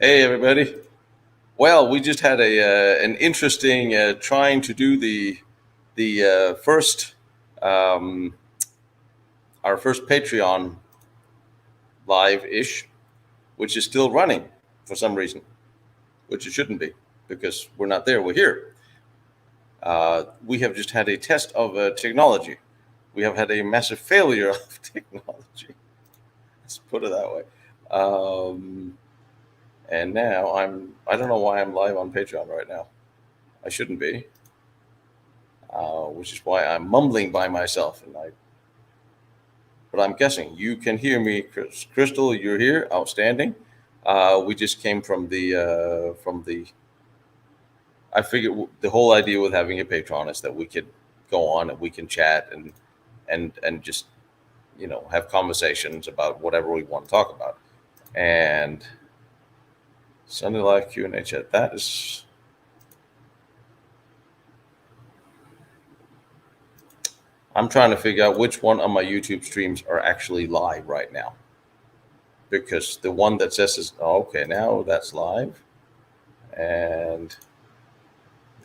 Hey everybody. Well, we just had an interesting trying to do the first um, our first Patreon live ish, which is still running for some reason, which it shouldn't be because we're not there. We're here. We have just had a test of technology. We have had a massive failure of technology. Let's put it that way. Um, and now I don't know why I'm live on Patreon right now. I shouldn't be. Which is why I'm mumbling by myself. But I'm guessing you can hear me, Crystal. You're here, outstanding. We just came from the. I figured the whole idea with having a patron is that we could go on and we can chat and just have conversations about whatever we want to talk about. And Sunday Live Q&A chat. That is. I'm trying to figure out which one of my YouTube streams are actually live right now. Because the one that says is okay, now that's live. And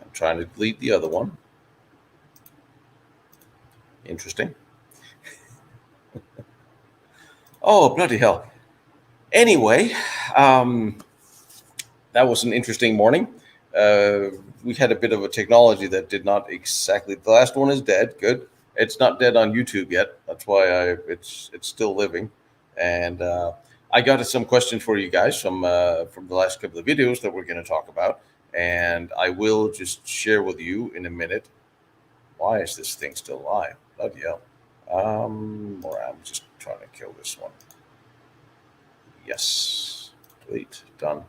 I'm trying to delete the other one. Interesting. Oh, bloody hell. Anyway, that was an interesting morning. We had a bit of a technology that did not exactly. The last one is dead. Good. It's not dead on YouTube yet. That's why it's still living. And I got some questions for you guys from the last couple of videos that we're going to talk about, and I will just share with you in a minute. Why is this thing still live? Bloody hell. Or I'm just trying to kill this one. Yes. Delete. Done.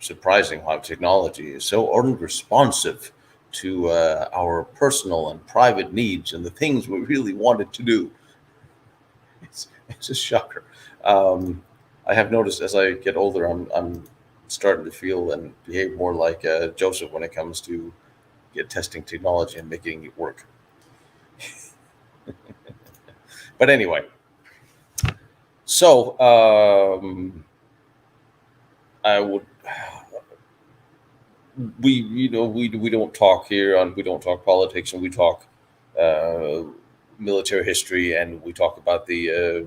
Surprising how technology is so unresponsive to our personal and private needs and the things we really wanted to do. It's a shocker. I have noticed as I get older, I'm starting to feel and behave more like Joseph when it comes to testing technology and making it work. But anyway, so I would. We don't talk here on we don't talk politics, and we talk uh, military history, and we talk about the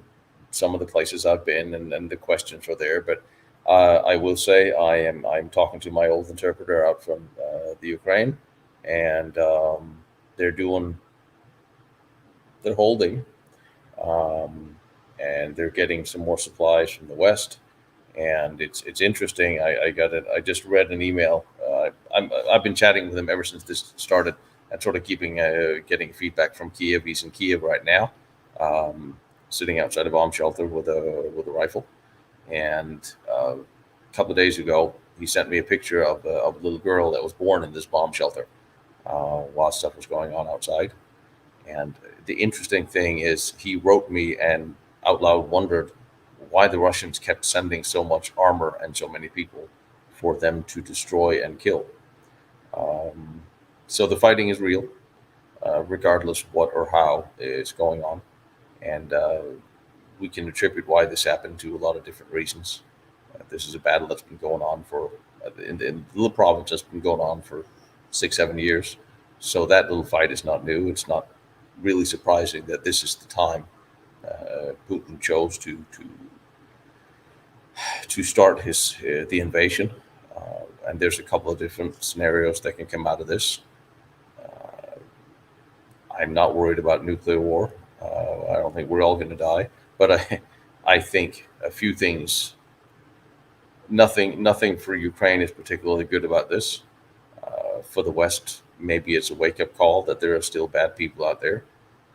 some of the places I've been, and the questions are there. But I will say I'm talking to my old interpreter out from the Ukraine, and they're doing they're holding, um, and they're getting some more supplies from the West, and it's interesting. I got it. I just read an email. I've been chatting with him ever since this started, and sort of keeping getting feedback from Kiev. He's in Kiev right now, um, sitting outside a bomb shelter with a rifle. And a couple of days ago, he sent me a picture of a little girl that was born in this bomb shelter while stuff was going on outside. And the interesting thing is, he wrote me and out loud wondered why the Russians kept sending so much armor and so many people for them to destroy and kill. Um, so the fighting is real, regardless what or how is going on, and we can attribute why this happened to a lot of different reasons. This is a battle that's been going on for in the little province that's been going on for 6 7 years. So that little fight is not new. It's not really surprising that this is the time Putin chose to start his the invasion. And there's a couple of different scenarios that can come out of this. Uh, I'm not worried about nuclear war. I don't think we're all going to die, but I think a few things. Nothing for Ukraine is particularly good about this. For the West, maybe it's a wake up call that there are still bad people out there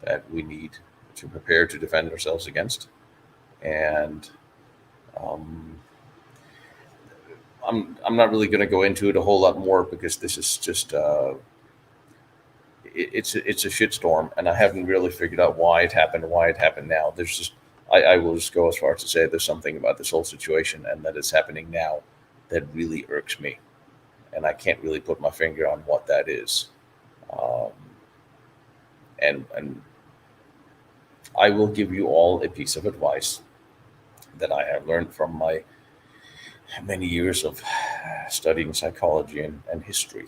that we need to prepare to defend ourselves against. And um, I'm not really going to go into it a whole lot more because this is just it's a shitstorm, and I haven't really figured out why it happened and why it happened now. There's just I will just go as far as to say there's something about this whole situation and that it's happening now that really irks me, and I can't really put my finger on what that is. Um, and I will give you all a piece of advice that I have learned from my many years of studying psychology and history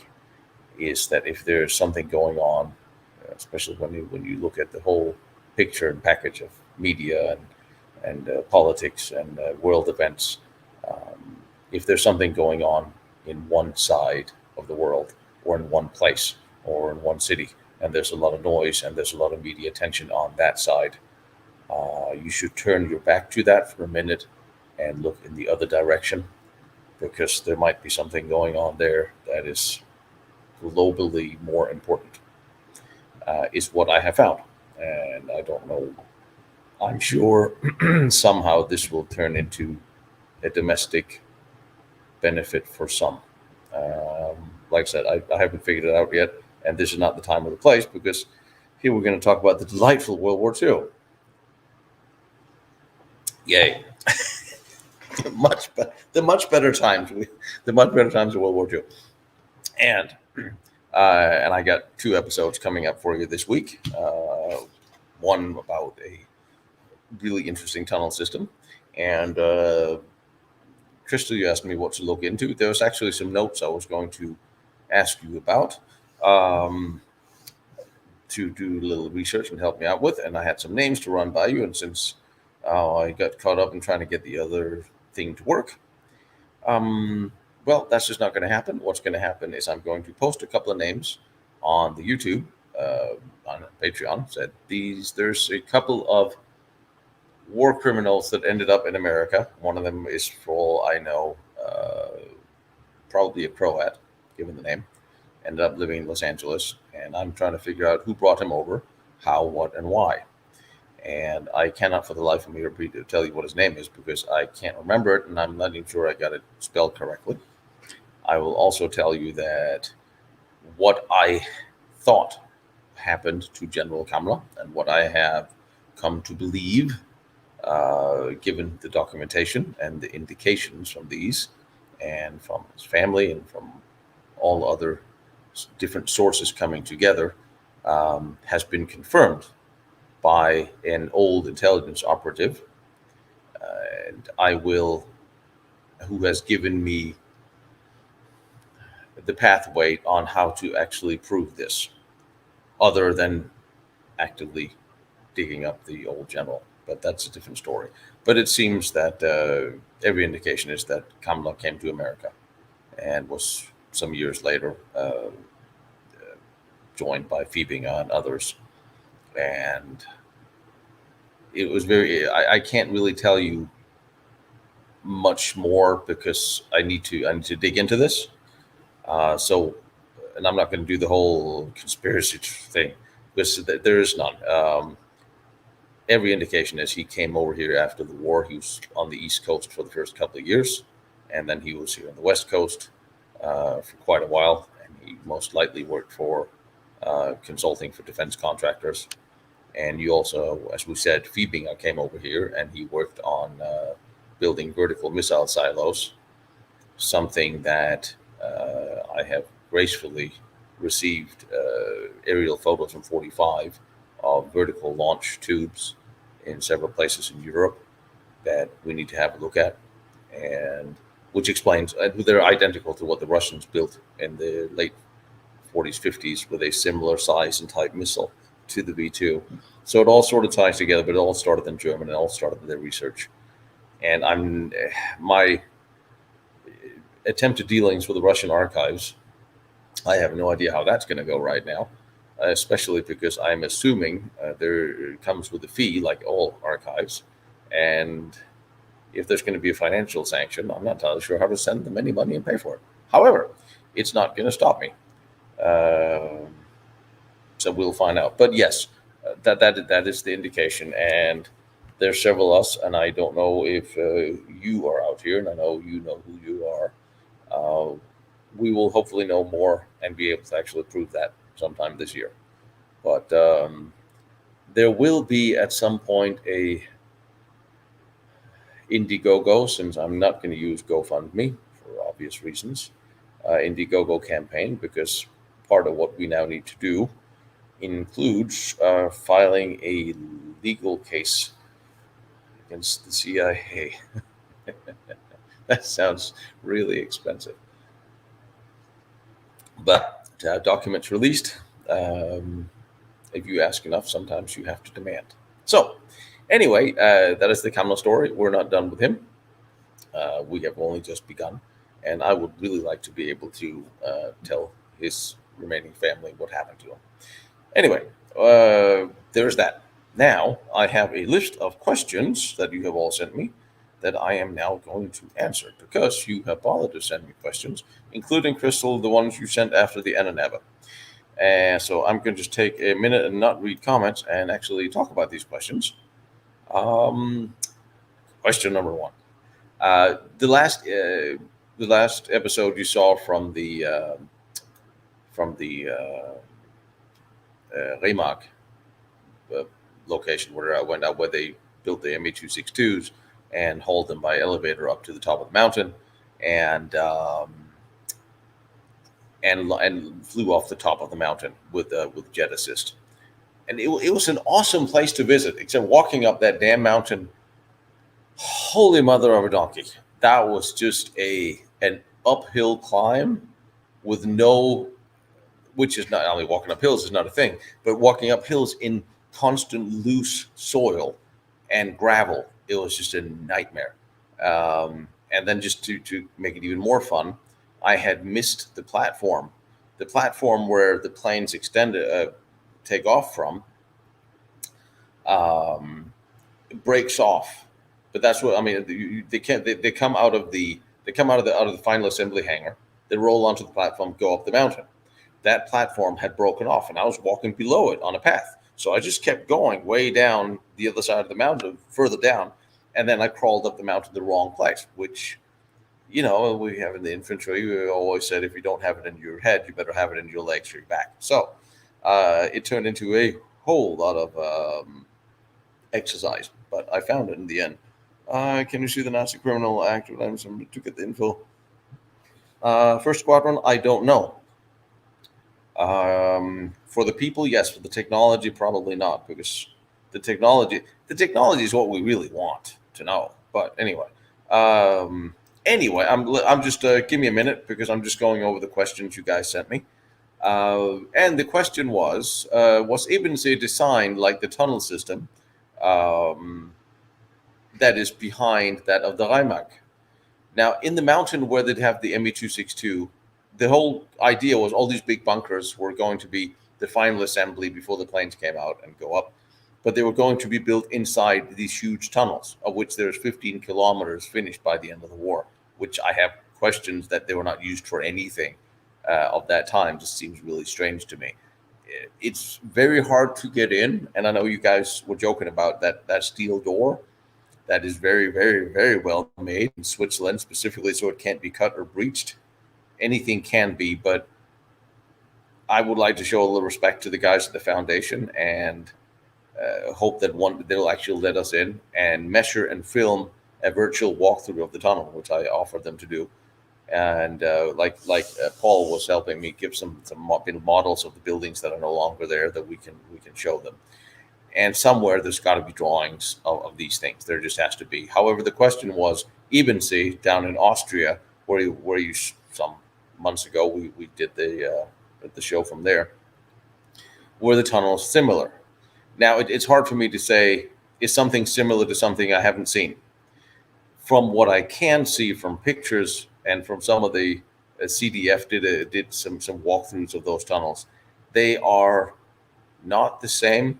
is that if there's something going on, especially when you look at the whole picture and package of media and politics and world events, if there's something going on in one side of the world or in one place or in one city, and there's a lot of noise and there's a lot of media attention on that side, you should turn your back to that for a minute and look in the other direction, because there might be something going on there that is globally more important, is what I have found. And I don't know, I'm sure somehow this will turn into a domestic benefit for some. Like I said, I haven't figured it out yet, and this is not the time or the place, because here we're going to talk about the delightful World War II. Yay! The much better times of World War II, and I got 2 episodes coming up for you this week. One about a really interesting tunnel system, and Crystal, you asked me what to look into. There was actually some notes I was going to ask you about, to do a little research and help me out with, and I had some names to run by you. And since I got caught up in trying to get the other thing to work, well, that's just not going to happen. What's going to happen is I'm going to post a couple of names on the YouTube, on Patreon. Said there's a couple of war criminals that ended up in America. One of them is, for all I know, probably a Croat, given the name. Ended up living in Los Angeles, and I'm trying to figure out who brought him over, how, what, and why. And I cannot for the life of me repeat to tell you what his name is, because I can't remember it, and I'm not even sure I got it spelled correctly. I will also tell you that what I thought happened to General Kamla and what I have come to believe, given the documentation and the indications from these and from his family and from all other different sources coming together, has been confirmed by an old intelligence operative, and who has given me the pathway on how to actually prove this, other than actively digging up the old general. But that's a different story. But it seems that every indication is that Kamla came to America and was some years later joined by Fiebinga and others. And it was I can't really tell you much more, because I need to dig into this. And I'm not going to do the whole conspiracy thing, because there is none. Every indication is he came over here after the war. He was on the East Coast for the first couple of years, and then he was here on the West Coast for quite a while. And he most likely worked for consulting for defense contractors. And you also, as we said, Fiebinga came over here, and he worked on building vertical missile silos, something that I have gracefully received aerial photos from 45 of vertical launch tubes in several places in Europe that we need to have a look at, and which explains they're identical to what the Russians built in the late 40s, 50s, with a similar size and type missile to the V2. So it all sort of ties together, but it all started in Germany. It all started with their research. And my attempted dealings with the Russian archives, I have no idea how that's going to go right now, especially because I'm assuming there comes with a fee, like all archives. And if there's going to be a financial sanction, I'm not entirely sure how to send them any money and pay for it. However, it's not going to stop me. So we'll find out. But yes, that is the indication. And there's several of us, and I don't know if you are out here, and I know you know who you are. We will hopefully know more and be able to actually prove that sometime this year. But there will be at some point a Indiegogo, since I'm not going to use GoFundMe for obvious reasons, Indiegogo campaign, because part of what we now need to do includes filing a legal case against the CIA. That sounds really expensive. But documents released. If you ask enough, sometimes you have to demand. So, anyway, that is the Camel story. We're not done with him. We have only just begun, and I would really like to be able to tell his remaining family what happened to him. Anyway, there's that. Now, I have a list of questions that you have all sent me that I am now going to answer because you have bothered to send me questions, including Crystal, the ones you sent after the Ahnenerbe. And so I'm going to just take a minute and not read comments and actually talk about these questions. Question number one. The last episode you saw from the Remark location where I went out, where they built the ME-262s and hauled them by elevator up to the top of the mountain, and flew off the top of the mountain with jet assist. And it was an awesome place to visit, except walking up that damn mountain. Holy mother of a donkey! That was just an uphill climb with no, which is not only walking up hills is not a thing, but walking up hills in constant loose soil and gravel. It was just a nightmare. And then just to make it even more fun, I had missed the platform where the planes take off from, breaks off. But that's what I mean. They can't. They come out of the final assembly hangar. They roll onto the platform, go up the mountain. That platform had broken off, and I was walking below it on a path. So I just kept going way down the other side of the mountain, further down, and then I crawled up the mountain the wrong place. Which, we have in the infantry. We always said if you don't have it in your head, you better have it in your legs or your back. So it turned into a whole lot of exercise, but I found it in the end. Can you see the Nazi criminal act? To get the info. First squadron, I don't know. For the people, yes. For the technology, probably not, because the technology is what we really want to know. But anyway, I'm just give me a minute because I'm just going over the questions you guys sent me. And the question was Ebensee designed like the tunnel system that is behind that of the Raimak? Now, in the mountain where they'd have the ME-262, the whole idea was all these big bunkers were going to be the final assembly before the planes came out and go up. But they were going to be built inside these huge tunnels, of which there's 15 kilometers finished by the end of the war, which I have questions that they were not used for anything of that time. Just seems really strange to me. It's very hard to get in, and I know you guys were joking about that steel door. That is very, very, very well made in Switzerland, specifically so it can't be cut or breached. Anything can be, but I would like to show a little respect to the guys at the foundation and hope that they'll actually let us in and measure and film a virtual walkthrough of the tunnel, which I offered them to do. And Paul was helping me give some models of the buildings that are no longer there that we can show them. And somewhere there's got to be drawings of these things. There just has to be. However, the question was Ebensee down in Austria, where you some months ago we did the show from there. Were the tunnels similar? Now it's hard for me to say is something similar to something I haven't seen. From what I can see from pictures and from some of the CDF did some walkthroughs of those tunnels, they are not the same.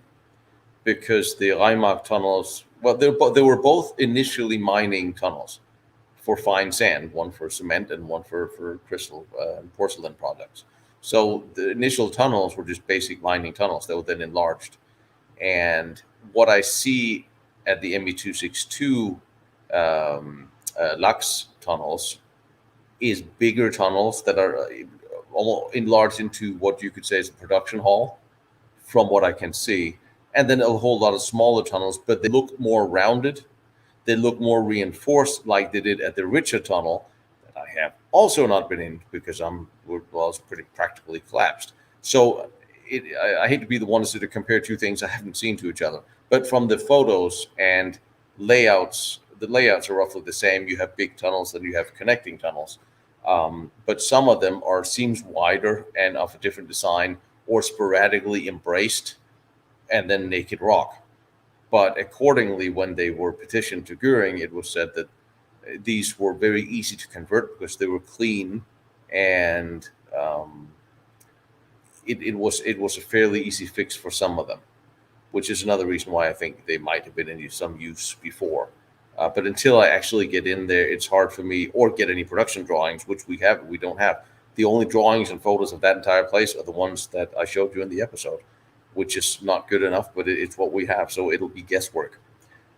Because the Raimak tunnels, well, they were both initially mining tunnels for fine sand, one for cement and one for crystal and porcelain products. So the initial tunnels were just basic mining tunnels that were then enlarged. And what I see at the ME-262 Lux tunnels is bigger tunnels that are enlarged into what you could say is a production hall, from what I can see. And then a whole lot of smaller tunnels, but they look more rounded. They look more reinforced, like they did at the Richer tunnel that I have also not been in because I was pretty practically collapsed. So I hate to be the one to compare two things I haven't seen to each other. But from the photos and layouts. The layouts are roughly the same. You have big tunnels and you have connecting tunnels, but some of them seems wider and of a different design, or sporadically embraced and then naked rock. But accordingly, when they were petitioned to Goering, it was said that these were very easy to convert because they were clean, and it was a fairly easy fix for some of them, which is another reason why I think they might have been in some use before. But until I actually get in there, it's hard for me, or get any production drawings, which we don't have. The only drawings and photos of that entire place are the ones that I showed you in the episode, which is not good enough, but it's what we have. So it'll be guesswork.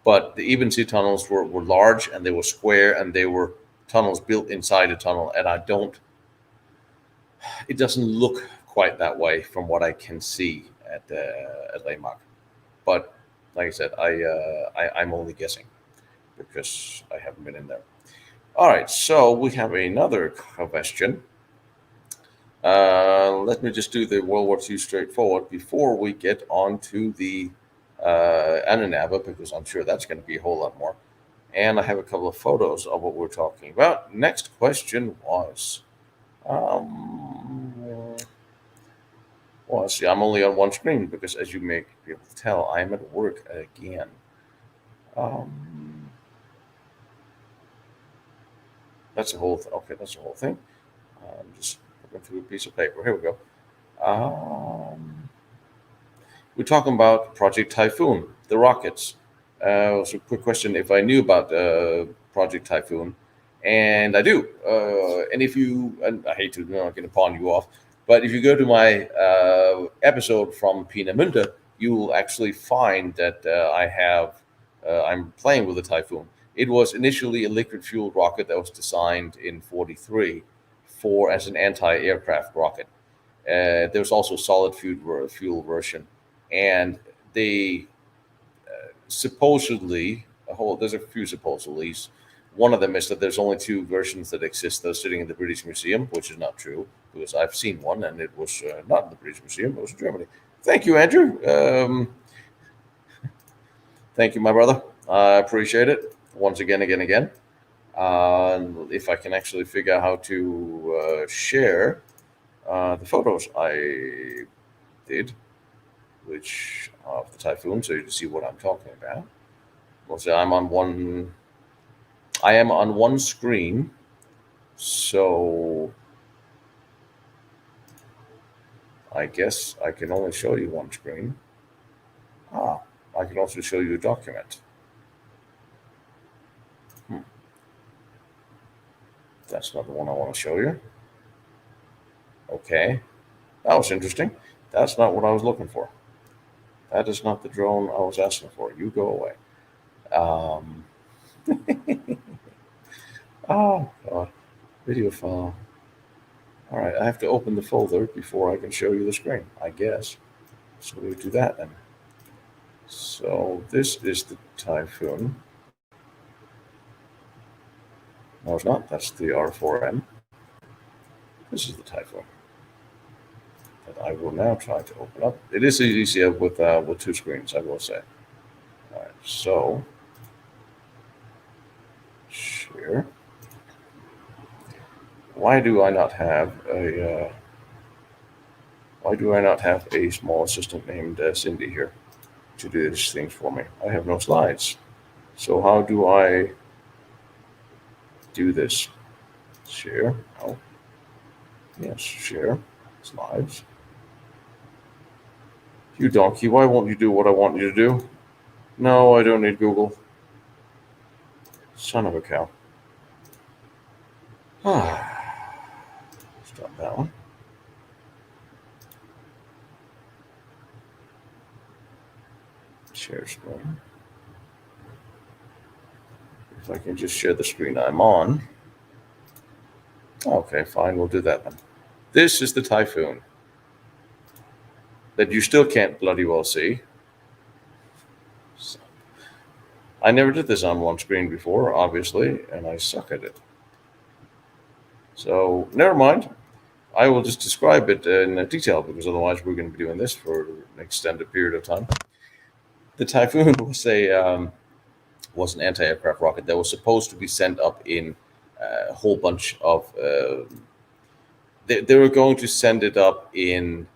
But the even sea tunnels were large, and they were square, and they were tunnels built inside a tunnel. And it doesn't look quite that way from what I can see at Leymark. But like I said, I'm only guessing because I haven't been in there. All right, so we have another question. Let me just do the World War II straightforward before we get on to the Ahnenerbe, because I'm sure that's going to be a whole lot more. And I have a couple of photos of what we're talking about. Next question was, see, I'm only on one screen because, as you may be able to tell, I'm at work again. That's a whole that's the whole thing. I'm just looking through a piece of paper. Here we go. We're talking about Project Typhoon, the rockets. So, quick question: if I knew about Project Typhoon, and I do, and and I hate to get to pawn you off, but if you go to my episode from Peenemünde, you will actually find that I'm playing with the Typhoon. It was initially a liquid-fueled rocket that was designed in '43 as an anti-aircraft rocket. There was also a solid fuel version, and they supposedly there's a few supposedlys. One of them is that there's only two versions that exist. They're sitting in the British Museum, which is not true, because I've seen one, and it was not in the British Museum. It was in Germany. Thank you, Andrew. Thank you, my brother. I appreciate it. Once again. If I can actually figure out how to share the photos I did, which of the Typhoon, so you can see what I'm talking about. Well, so I am on one screen, so I guess I can only show you one screen. I can also show you a document. That's not the one I want to show you. Okay, that was interesting. That's not what I was looking for. That is not the drone I was asking for. You go away. Oh, God. Video file. All right, I have to open the folder before I can show you the screen, I guess. So we do that then. So this is the Typhoon. No, it's not. That's the R4M. This is the Typhoon that I will now try to open up. It is easier with two screens, I will say. All right, so share. Why do I not have a small assistant named Cindy here to do these things for me? I have no slides. So how do I do this? Share. Oh, yes, share slides. You donkey, why won't you do what I want you to do? No, I don't need Google. Son of a cow. Stop that one. Share screen. If I can just share the screen I'm on. Okay, fine, we'll do that then. This is the Typhoon that you still can't bloody well see. So, I never did this on one screen before, obviously, and I suck at it. So, never mind. I will just describe it in detail, because otherwise we're going to be doing this for an extended period of time. The Typhoon was was an anti-aircraft rocket that was supposed to be sent up in a whole bunch of. They were going to send it up in.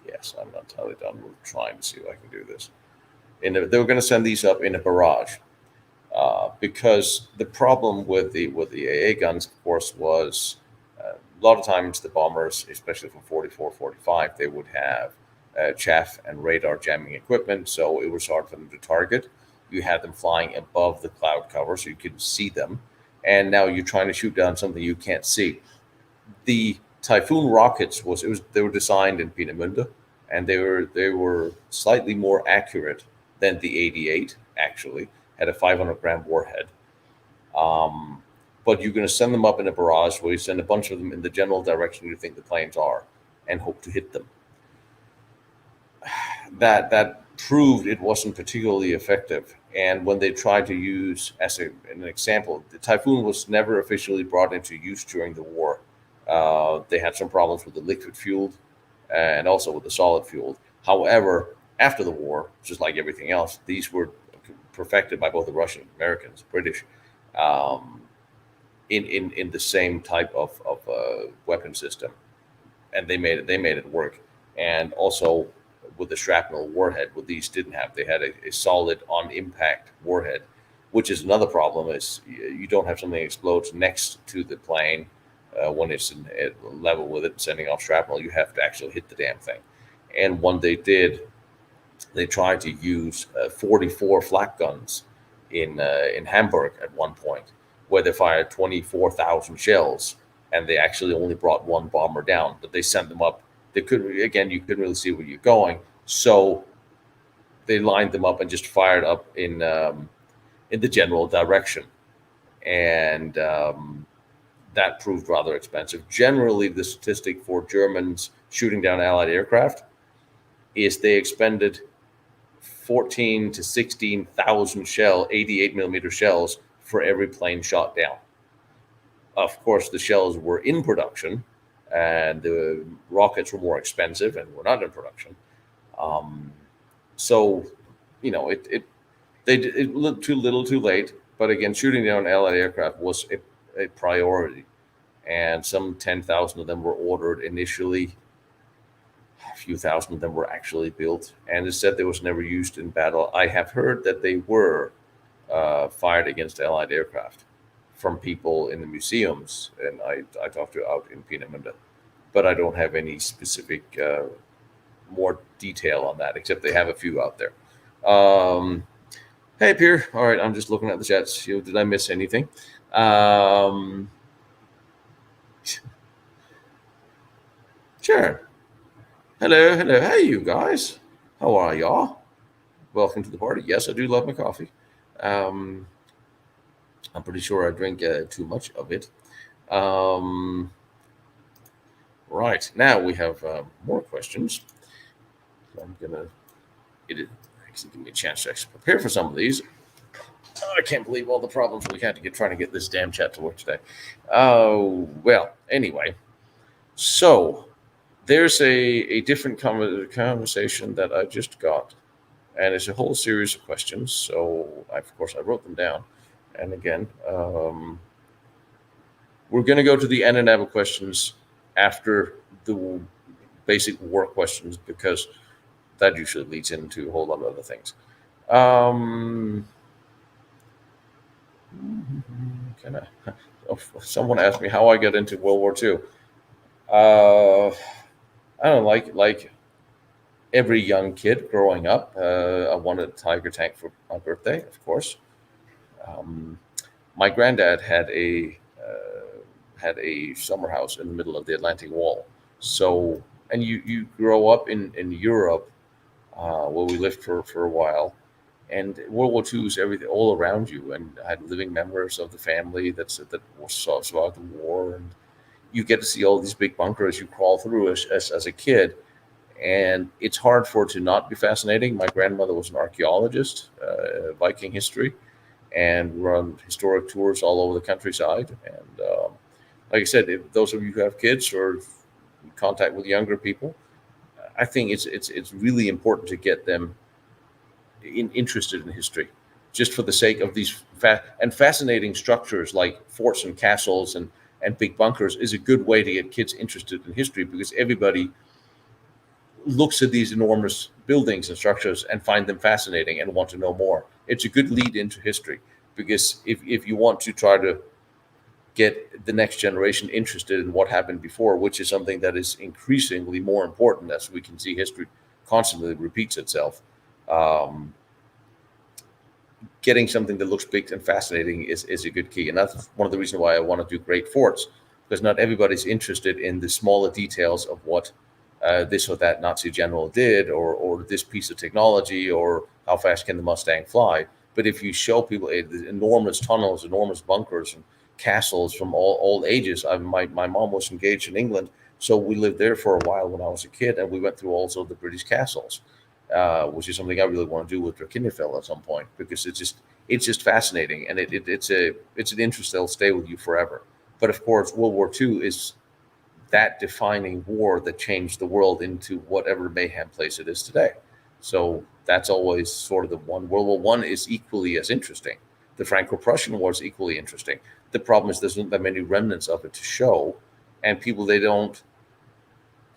Yes, I'm not totally done. We're trying to see if I can do this. They were going to send these up in a barrage, because the problem with the AA guns, of course, was a lot of times the bombers, especially from 44, 45, they would have chaff and radar jamming equipment, so it was hard for them to target. You had them flying above the cloud cover, so you could see them, and now you're trying to shoot down something you can't see. The Typhoon rockets they were designed in Peenemünde, and they were slightly more accurate than the 88. Actually, had a 500-gram warhead. But you're going to send them up in a barrage where you send a bunch of them in the general direction you think the planes are, and hope to hit them. That proved it wasn't particularly effective. And when they tried to use, as an example, the Typhoon was never officially brought into use during the war. They had some problems with the liquid fueled and also with the solid fueled. However, after the war, just like everything else, these were perfected by both the Russians, Americans, British, in the same type of weapon system, and they made it work. And also with the shrapnel warhead, what these didn't have, they had a solid on impact warhead, which is another problem. Is you don't have something that explodes next to the plane when it's at level with it, sending off shrapnel. You have to actually hit the damn thing. And when they did, they tried to use 44 flak guns in Hamburg at one point, where they fired 24,000 shells, and they actually only brought one bomber down. But they sent them up. You couldn't really see where you're going, so they lined them up and just fired up in the general direction, and that proved rather expensive. Generally, the statistic for Germans shooting down Allied aircraft is they expended 14 to 16,000 shell, 88 millimeter shells for every plane shot down. Of course, the shells were in production, and the rockets were more expensive and were not in production. So, it looked too little, too late. But again, shooting down Allied aircraft was a priority, and some 10,000 of them were ordered initially. A few thousand of them were actually built, and it said they was never used in battle. I have heard that they were fired against Allied aircraft from people in the museums, and I talked to out in Peenemünde, but I don't have any specific more detail on that, except they have a few out there. Hey, Pierre. All right, I'm just looking at the chats. Did I miss anything? Sure. Hello. Hey, you guys. How are y'all? Welcome to the party. Yes, I do love my coffee. I'm pretty sure I drink too much of it. Right, now we have more questions. So I'm going to actually give me a chance to actually prepare for some of these. I can't believe all the problems we had to trying to get this damn chat to work today. Well, anyway, so there's a different conversation that I just got, and it's a whole series of questions. So of course I wrote them down, and again, we're going to go to the Ahnenerbe questions after the basic war questions, because that usually leads into a whole lot of other things. Someone asked me how I got into World War II. I don't like every young kid growing up. I wanted a Tiger tank for my birthday, of course. My granddad had a summer house in the middle of the Atlantic Wall. So, and you grow up in Europe, where we lived for a while, and World War II is everything all around you. And I had living members of the family that survived the war, and you get to see all these big bunkers you crawl through as a kid. And it's hard for it to not be fascinating. My grandmother was an archaeologist, Viking history, and run historic tours all over the countryside. And like I said, if those of you who have kids or in contact with younger people, I think it's really important to get them interested in history, just for the sake of these fascinating structures like forts and castles and big bunkers is a good way to get kids interested in history, because everybody looks at these enormous buildings and structures and find them fascinating and want to know more. It's a good lead into history, because if you want to try to get the next generation interested in what happened before, which is something that is increasingly more important as we can see history constantly repeats itself. Getting something that looks big and fascinating is a good key. And that's one of the reasons why I want to do great forts, because not everybody's interested in the smaller details of what this or that Nazi general did, or this piece of technology, or how fast can the Mustang fly. But if you show people the enormous tunnels, enormous bunkers, and castles from all ages. My mom was engaged in England, so we lived there for a while when I was a kid, and we went through also the British castles, which is something I really want to do with Drakiniefel at some point, because it's just fascinating, and it's an interest that'll stay with you forever. But of course, World War II is that defining war that changed the world into whatever mayhem place it is today. So that's always sort of the one. World War One is equally as interesting. The Franco-Prussian War is equally interesting. The problem is there's not that many remnants of it to show, and people, they don't.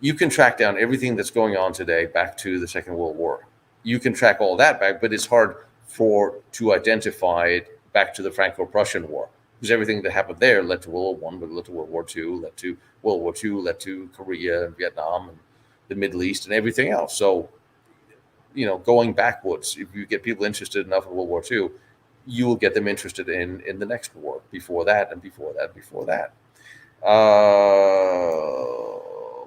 You can track down everything that's going on today back to the Second World War. You can track all that back, but it's hard to identify it back to the Franco-Prussian War, because everything that happened there led to World War One, but led to World War II, led to World War II, led to Korea and Vietnam and the Middle East and everything else. So, going backwards, if you get people interested enough in World War II, you will get them interested in the next war, before that, and before that, before that.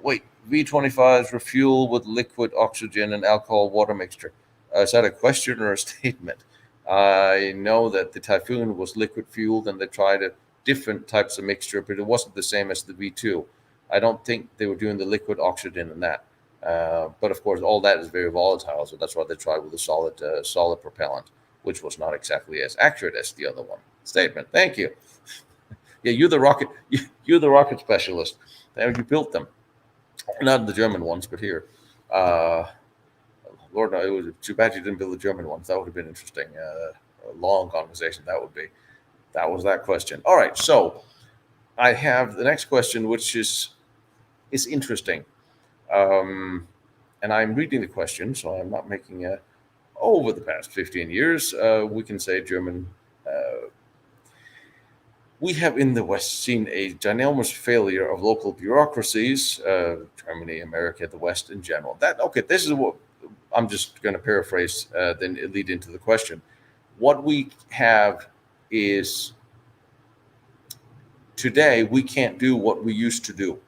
Wait, V-25s refuel with liquid oxygen and alcohol water mixture. Is that a question or a statement? I know that the Typhoon was liquid fueled, and they tried different types of mixture, but it wasn't the same as the V2. I don't think they were doing the liquid oxygen in that. But of course, all that is very volatile, so that's why they tried with a solid propellant, which was not exactly as accurate as the other one. Statement. Thank you. Yeah, you're the rocket specialist. You built them, not the German ones, but here. Lord, no, it was too bad you didn't build the German ones. That would have been interesting. A long conversation that would be. That was that question. All right, so I have the next question, which is interesting. And I'm reading the question, so I'm not making a. Over the past 15 years, we can say German. We have in the West seen a ginormous failure of local bureaucracies, Germany, America, the West in general. This is what I'm just going to paraphrase, then lead into the question. What we have is today we can't do what we used to do.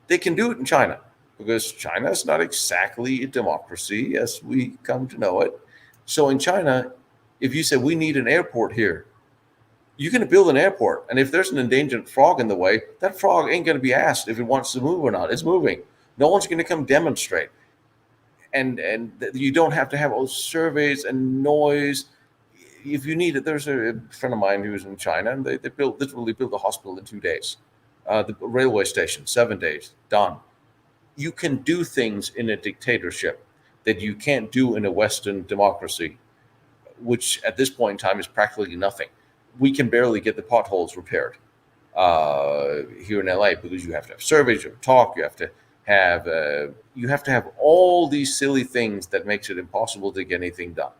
They can do it in China, because China is not exactly a democracy as we come to know it. So in China, if you say we need an airport here, you're going to build an airport. And if there's an endangered frog in the way, that frog ain't going to be asked if it wants to move or not. It's moving. No one's going to come demonstrate. And you don't have to have all surveys and noise. If you need it, there's a friend of mine who's in China, and they literally built a hospital in 2 days. The railway station, 7 days, done. You can do things in a dictatorship that you can't do in a Western democracy, which at this point in time is practically nothing. We can barely get the potholes repaired here in LA, because you have to have surveys, you have to talk, you have to have all these silly things that makes it impossible to get anything done.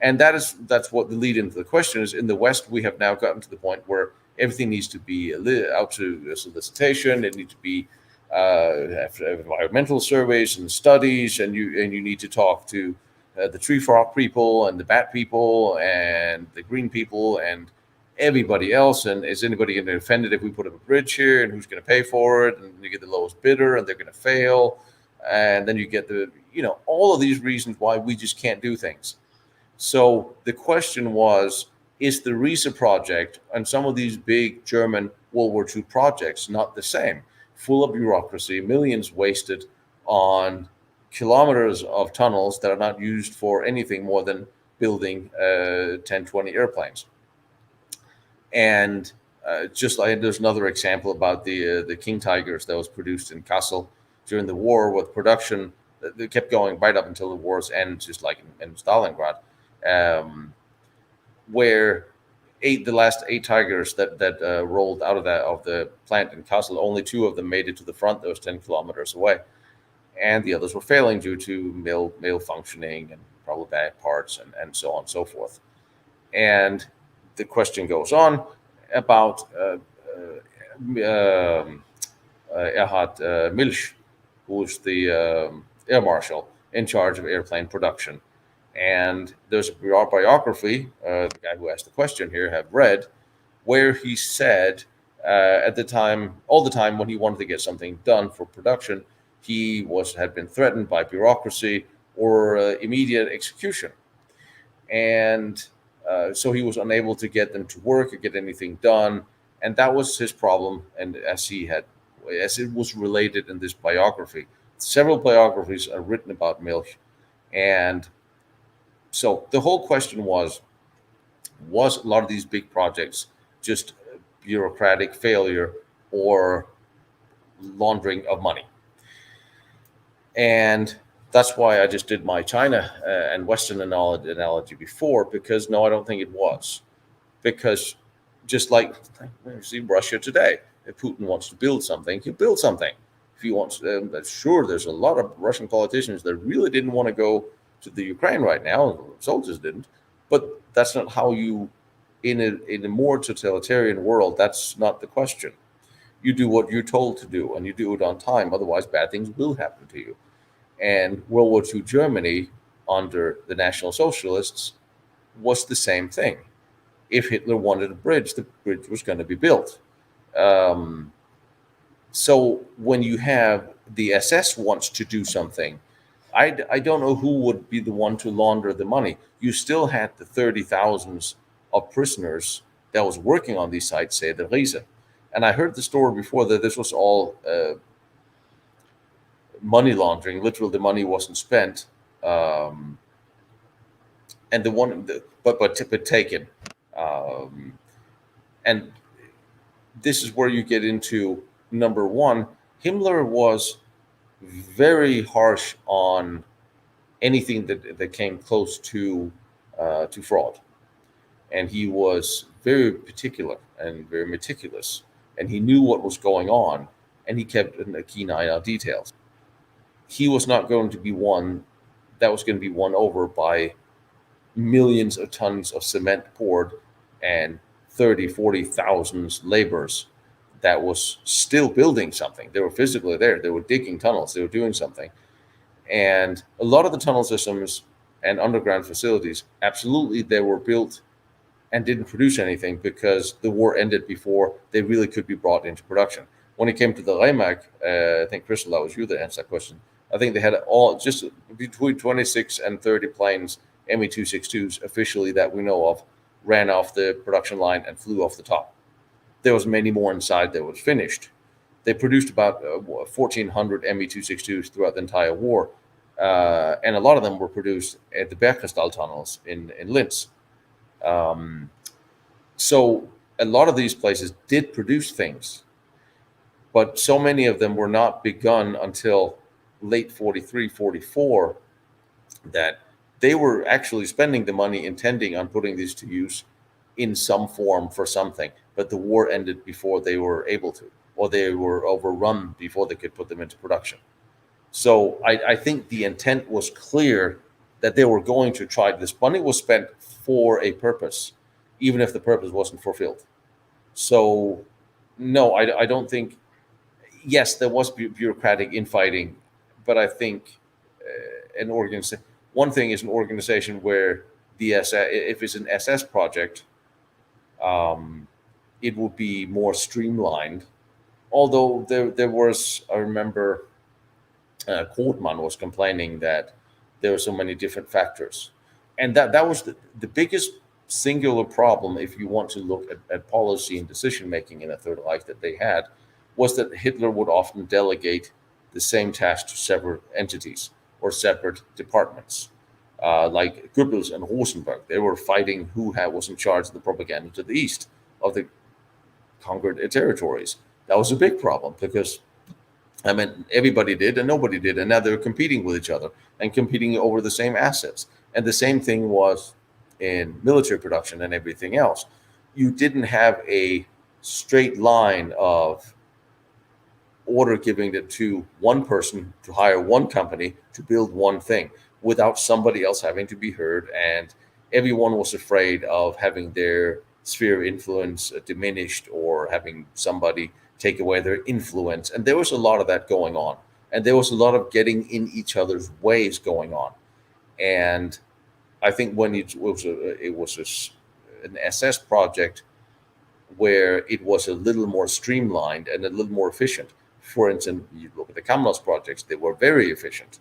And that's what the lead into the question is. In the West, we have now gotten to the point where everything needs to be out to solicitation. It needs to be have environmental surveys and studies, and you need to talk to the tree frog people and the bat people and the green people and everybody else. And is anybody going to defend it if we put up a bridge here, and who's going to pay for it? And you get the lowest bidder, and they're going to fail. And then you get all of these reasons why we just can't do things. So the question was, is the RISA project and some of these big German World War II projects not the same? Full of bureaucracy, millions wasted on kilometers of tunnels that are not used for anything more than building 10, 20 airplanes. And just like there's another example about the King Tigers that was produced in Kassel during the war, with production that kept going right up until the war's end, just like in Stalingrad. um, where the last 8 tigers that rolled out of the plant in Kassel, only 2 of them made it to the front. That was 10 kilometers away, and the others were failing due to malfunctioning and probably bad parts and so on and so forth. And the question goes on about Erhard Milch, who's the air marshal in charge of airplane production. And there's a biography, the guy who asked the question here have read, where he said at the time, all the time when he wanted to get something done for production, he had been threatened by bureaucracy or immediate execution. And so he was unable to get them to work or get anything done. And that was his problem. And as it was related in this biography, several biographies are written about Milch. And so the whole question was a lot of these big projects just bureaucratic failure or laundering of money? And that's why I just did my China and Western analogy before, because no, I don't think it was. Because just like you see Russia today, if Putin wants to build something, he'll build something. If he wants, sure, there's a lot of Russian politicians that really didn't want to go to the Ukraine right now. Soldiers didn't, but that's not how you, in a more totalitarian world, that's not the question. You do what you're told to do, and you do it on time. Otherwise, bad things will happen to you. And World War II Germany, under the National Socialists, was the same thing. If Hitler wanted a bridge, the bridge was going to be built. So when you have the SS wants to do something, I don't know who would be the one to launder the money. You still had the 30,000s of prisoners that was working on these sites, say the Riese. And I heard the story before that this was all money laundering. Literally, the money wasn't spent, and but taken. And this is where you get into number one. Himmler was very harsh on anything that came close to fraud, and he was very particular and very meticulous, and he knew what was going on, and he kept a keen eye on details. He was not going to be one that was going to be won over by millions of tons of cement poured and 40,000 laborers that was still building something. They were physically there. They were digging tunnels. They were doing something. And a lot of the tunnel systems and underground facilities, absolutely, they were built and didn't produce anything because the war ended before they really could be brought into production. When it came to the Remac, I think, Crystal, that was you that answered that question. I think they had all just between 26 and 30 planes, Me-262s, officially that we know of, ran off the production line and flew off the top. There was many more inside that was finished. They produced about 1,400 Me-262s throughout the entire war, and a lot of them were produced at the Bergkristall tunnels in Linz. So a lot of these places did produce things, but so many of them were not begun until late 43, 44, that they were actually spending the money intending on putting these to use in some form for something, but the war ended before they were able to, or they were overrun before they could put them into production. So I think the intent was clear that they were going to try. This money was spent for a purpose, even if the purpose wasn't fulfilled. So no, I don't think, yes, there was bureaucratic infighting, but I think one thing is an organization where the SS, if it's an SS project, it would be more streamlined. Although there was, I remember, Kortmann was complaining that there were so many different factors, and that was the biggest singular problem, if you want to look at policy and decision making in the Third Reich that they had, was that Hitler would often delegate the same task to separate entities or separate departments. Like Goebbels and Rosenberg, they were fighting who was in charge of the propaganda to the east of the conquered territories. That was a big problem because, I mean, everybody did and nobody did, and now they're competing with each other and competing over the same assets. And the same thing was in military production and everything else. You didn't have a straight line of order giving it to one person to hire one company to build one thing without somebody else having to be heard. And everyone was afraid of having their sphere of influence diminished or having somebody take away their influence. And there was a lot of that going on. And there was a lot of getting in each other's ways going on. And I think when an SS project where it was a little more streamlined and a little more efficient. For instance, you look at the Kamlos projects, they were very efficient.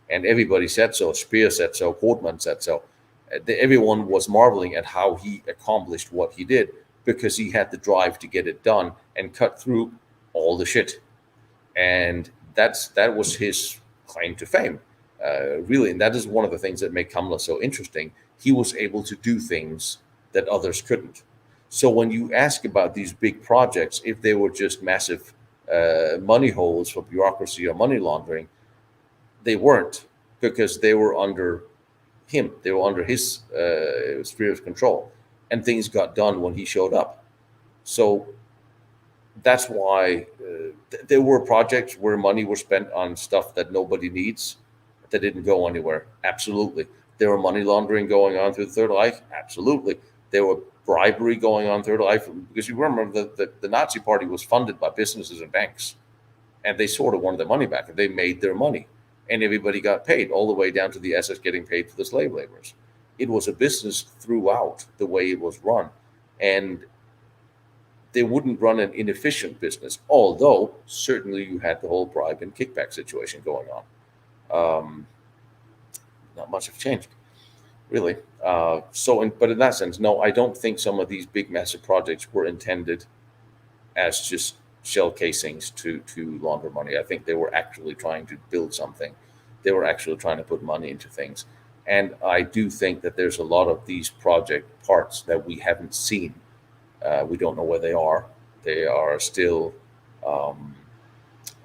And everybody said so. Speer said so. Kortman said so. Everyone was marveling at how he accomplished what he did because he had the drive to get it done and cut through all the shit. And that was his claim to fame, really. And that is one of the things that make Kamla so interesting. He was able to do things that others couldn't. So when you ask about these big projects, if they were just massive money holes for bureaucracy or money laundering, they weren't, because they were under him. They were under his sphere of control, and things got done when he showed up. So that's why there were projects where money was spent on stuff that nobody needs, that didn't go anywhere. Absolutely. There were money laundering going on through the Third Reich. Absolutely. There were bribery going on Third Reich, because you remember that the Nazi Party was funded by businesses and banks, and they sort of wanted their money back, and they made their money, and everybody got paid, all the way down to the SS getting paid for the slave laborers. It was a business throughout the way it was run, and they wouldn't run an inefficient business, although certainly you had the whole bribe and kickback situation going on. Not much have changed, really. But in that sense, no, I don't think some of these big, massive projects were intended as just shell casings to launder money. I think they were actually trying to build something. They were actually trying to put money into things. And I do think that there's a lot of these project parts that we haven't seen. We don't know where they are. They are still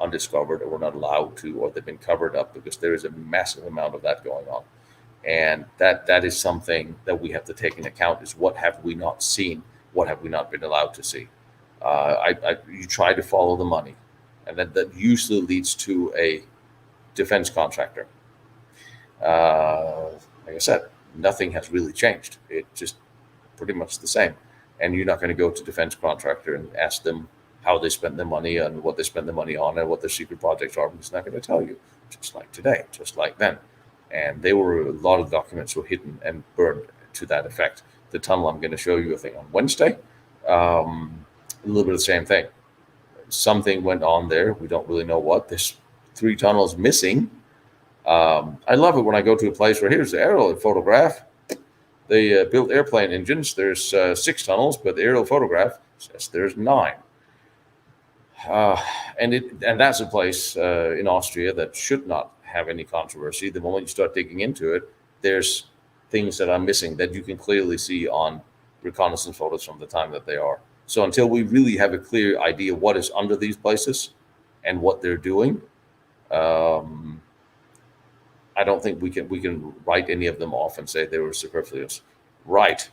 undiscovered, or we're not allowed to, or they've been covered up, because there is a massive amount of that going on. And that is something that we have to take into account, is what have we not seen? What have we not been allowed to see? You try to follow the money, and that usually leads to a defense contractor. Like I said, nothing has really changed. It's just pretty much the same. And you're not going to go to defense contractor and ask them how they spent their money and what they spend their money on and what their secret projects are, because it's not going to tell you, just like today, just like then. And a lot of documents were hidden and burned to that effect. The tunnel I'm going to show you, I think, on Wednesday, a little bit of the same thing. Something went on there. We don't really know what. There's 3 tunnels missing. I love it when I go to a place where here's the aerial photograph. They built airplane engines. There's 6 tunnels, but the aerial photograph says there's 9. And that's a place in Austria that should not have any controversy. The moment you start digging into it, there's things that are missing that you can clearly see on reconnaissance photos from the time that they are. So until we really have a clear idea what is under these places and what they're doing, I don't think we can write any of them off and say they were superfluous. Right.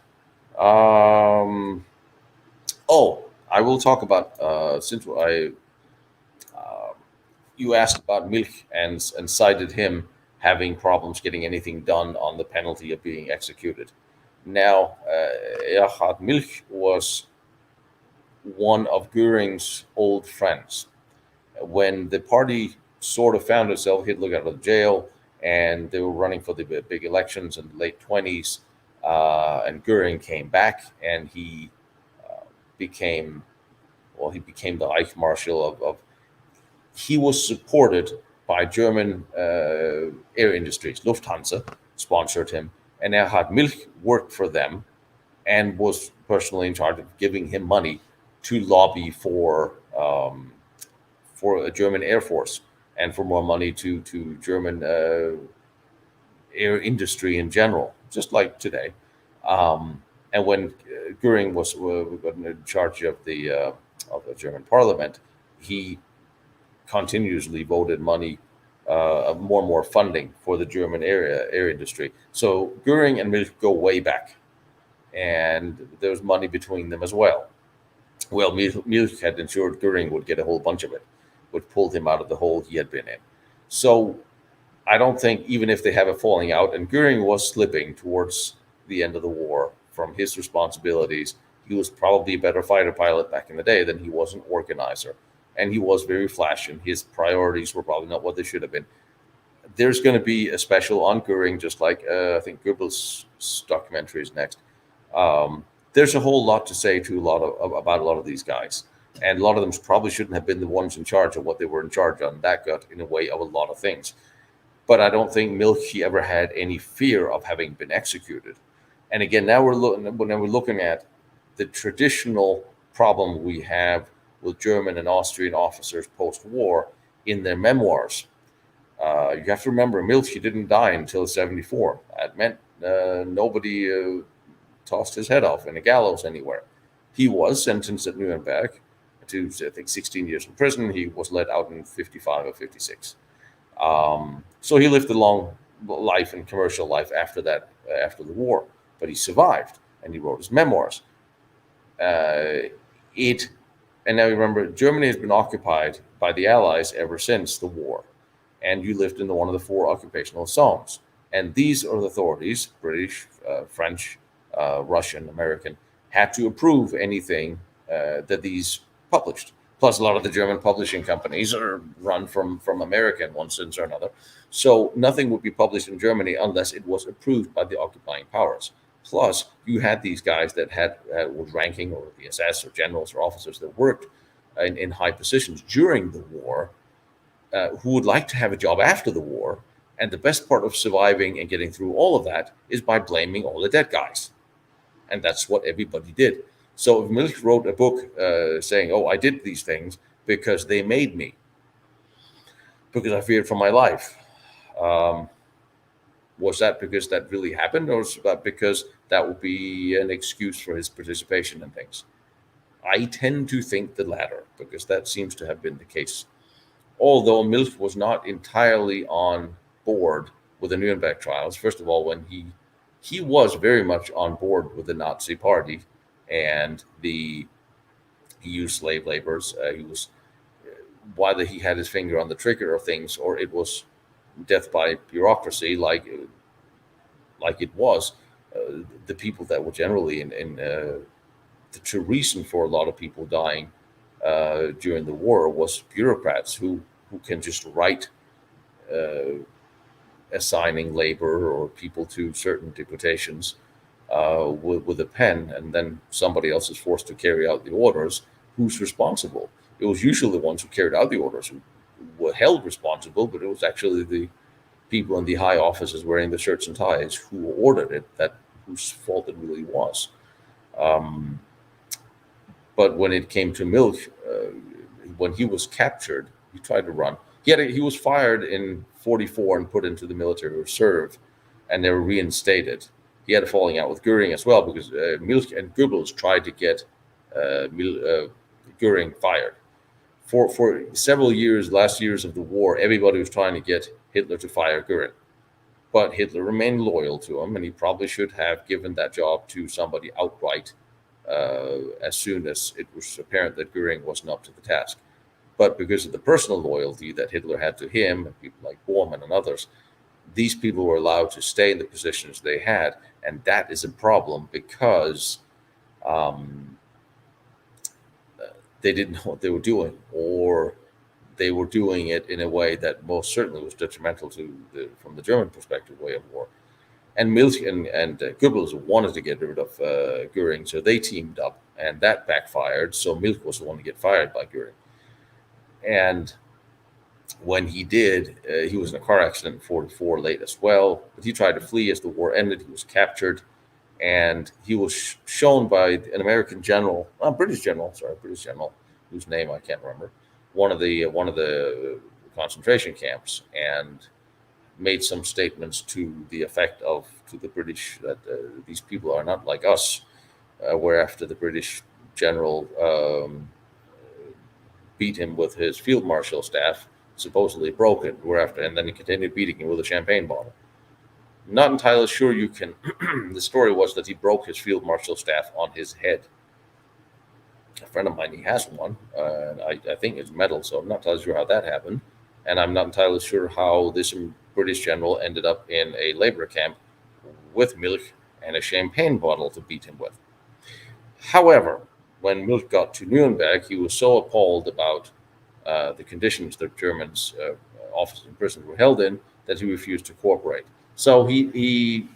I will talk about since you asked about Milch and cited him having problems getting anything done on the penalty of being executed. Now, Erhard Milch was one of Goering's old friends. When the party sort of found itself, Hitler got out of jail, and they were running for the big elections in the late 20s, and Goering came back, and he became the Reich Marshal of. He was supported by German air industries. Lufthansa sponsored him, and Erhard Milch worked for them and was personally in charge of giving him money to lobby for a German Air Force and for more money to German air industry in general, just like today. And when Goering was in charge of the German Parliament, he continuously voted money, more and more funding for the German air industry. So Goering and Milch go way back. and there was money between them as well. Well, Milch had ensured Goering would get a whole bunch of it, which pulled him out of the hole he had been in. So I don't think, even if they have a falling out, and Goering was slipping towards the end of the war from his responsibilities, he was probably a better fighter pilot back in the day than he was an organizer. And he was very flashy, and his priorities were probably not what they should have been. There's going to be a special on Goering, just like I think Goebbels' documentary is next. There's a whole lot to say to about a lot of these guys, and a lot of them probably shouldn't have been the ones in charge of what they were in charge of. And that got in the way of a lot of things. But I don't think Milky ever had any fear of having been executed. And again, now we're looking at the traditional problem we have with German and Austrian officers post-war in their memoirs. You have to remember, Milky didn't die until 74. That meant nobody tossed his head off in a gallows anywhere. He was sentenced at Nuremberg to, I think, 16 years in prison. He was let out in 55 or 56. So he lived a long life and commercial life after that, after the war. But he survived, and he wrote his memoirs. And now remember, Germany has been occupied by the Allies ever since the war, and you lived in one of the 4 occupational zones. And these are the authorities, British, French, Russian, American, had to approve anything that these published. Plus, a lot of the German publishing companies are run from America in one sense or another. So nothing would be published in Germany unless it was approved by the occupying powers. Plus, you had these guys that was ranking, or the SS or generals or officers that worked in high positions during the war, who would like to have a job after the war. And the best part of surviving and getting through all of that is by blaming all the dead guys. And that's what everybody did. So if Milch wrote a book saying, "Oh, I did these things because they made me, because I feared for my life," was that because that really happened, or was that because that would be an excuse for his participation in things? I tend to think the latter, because that seems to have been the case. Although Milch was not entirely on board with the Nuremberg trials. First of all, when he was very much on board with the Nazi Party, and he used slave laborers. He was, whether he had his finger on the trigger of things or it was death by bureaucracy, like it was, the people that were generally in the true reason for a lot of people dying during the war was bureaucrats who can just write assigning labor or people to certain deputations with a pen, and then somebody else is forced to carry out the orders. Who's responsible? It was usually the ones who carried out the orders who were held responsible, but it was actually the people in the high offices wearing the shirts and ties who ordered it, that whose fault it really was. But when it came to Milch, when he was captured, he tried to run. He was fired in 44 and put into the military reserve, and they were reinstated. He had a falling out with Goering as well, because Milch and Goebbels tried to get Goering fired. For several years, last years of the war, everybody was trying to get Hitler to fire Goering. But Hitler remained loyal to him, and he probably should have given that job to somebody outright as soon as it was apparent that Goering wasn't up to the task. But because of the personal loyalty that Hitler had to him, and people like Bormann and others, these people were allowed to stay in the positions they had. And that is a problem, because they didn't know what they were doing, or they were doing it in a way that most certainly was detrimental to, from the German perspective, way of war. And Milch and Goebbels wanted to get rid of Goering, so they teamed up, and that backfired. So Milch was the one to get fired by Goering. And when he did, he was in a car accident in 44 late as well. But he tried to flee as the war ended. He was captured, and he was shown by an American general, British general, whose name I can't remember, one of the concentration camps, and made some statements to the effect of to the British that these people are not like us. Whereafter the British general beat him with his field marshal staff, supposedly broke it. Whereafter, and then he continued beating him with a champagne bottle. Not entirely sure you can. The story was that he broke his field marshal staff on his head. A friend of mine, he has one. I think it's metal, so I'm not entirely sure how that happened. And I'm not entirely sure how this British general ended up in a labor camp with milk and a champagne bottle to beat him with. However, when Milch got to Nuremberg, he was so appalled about the conditions that Germans, officers in prison, were held in that he refused to cooperate. So he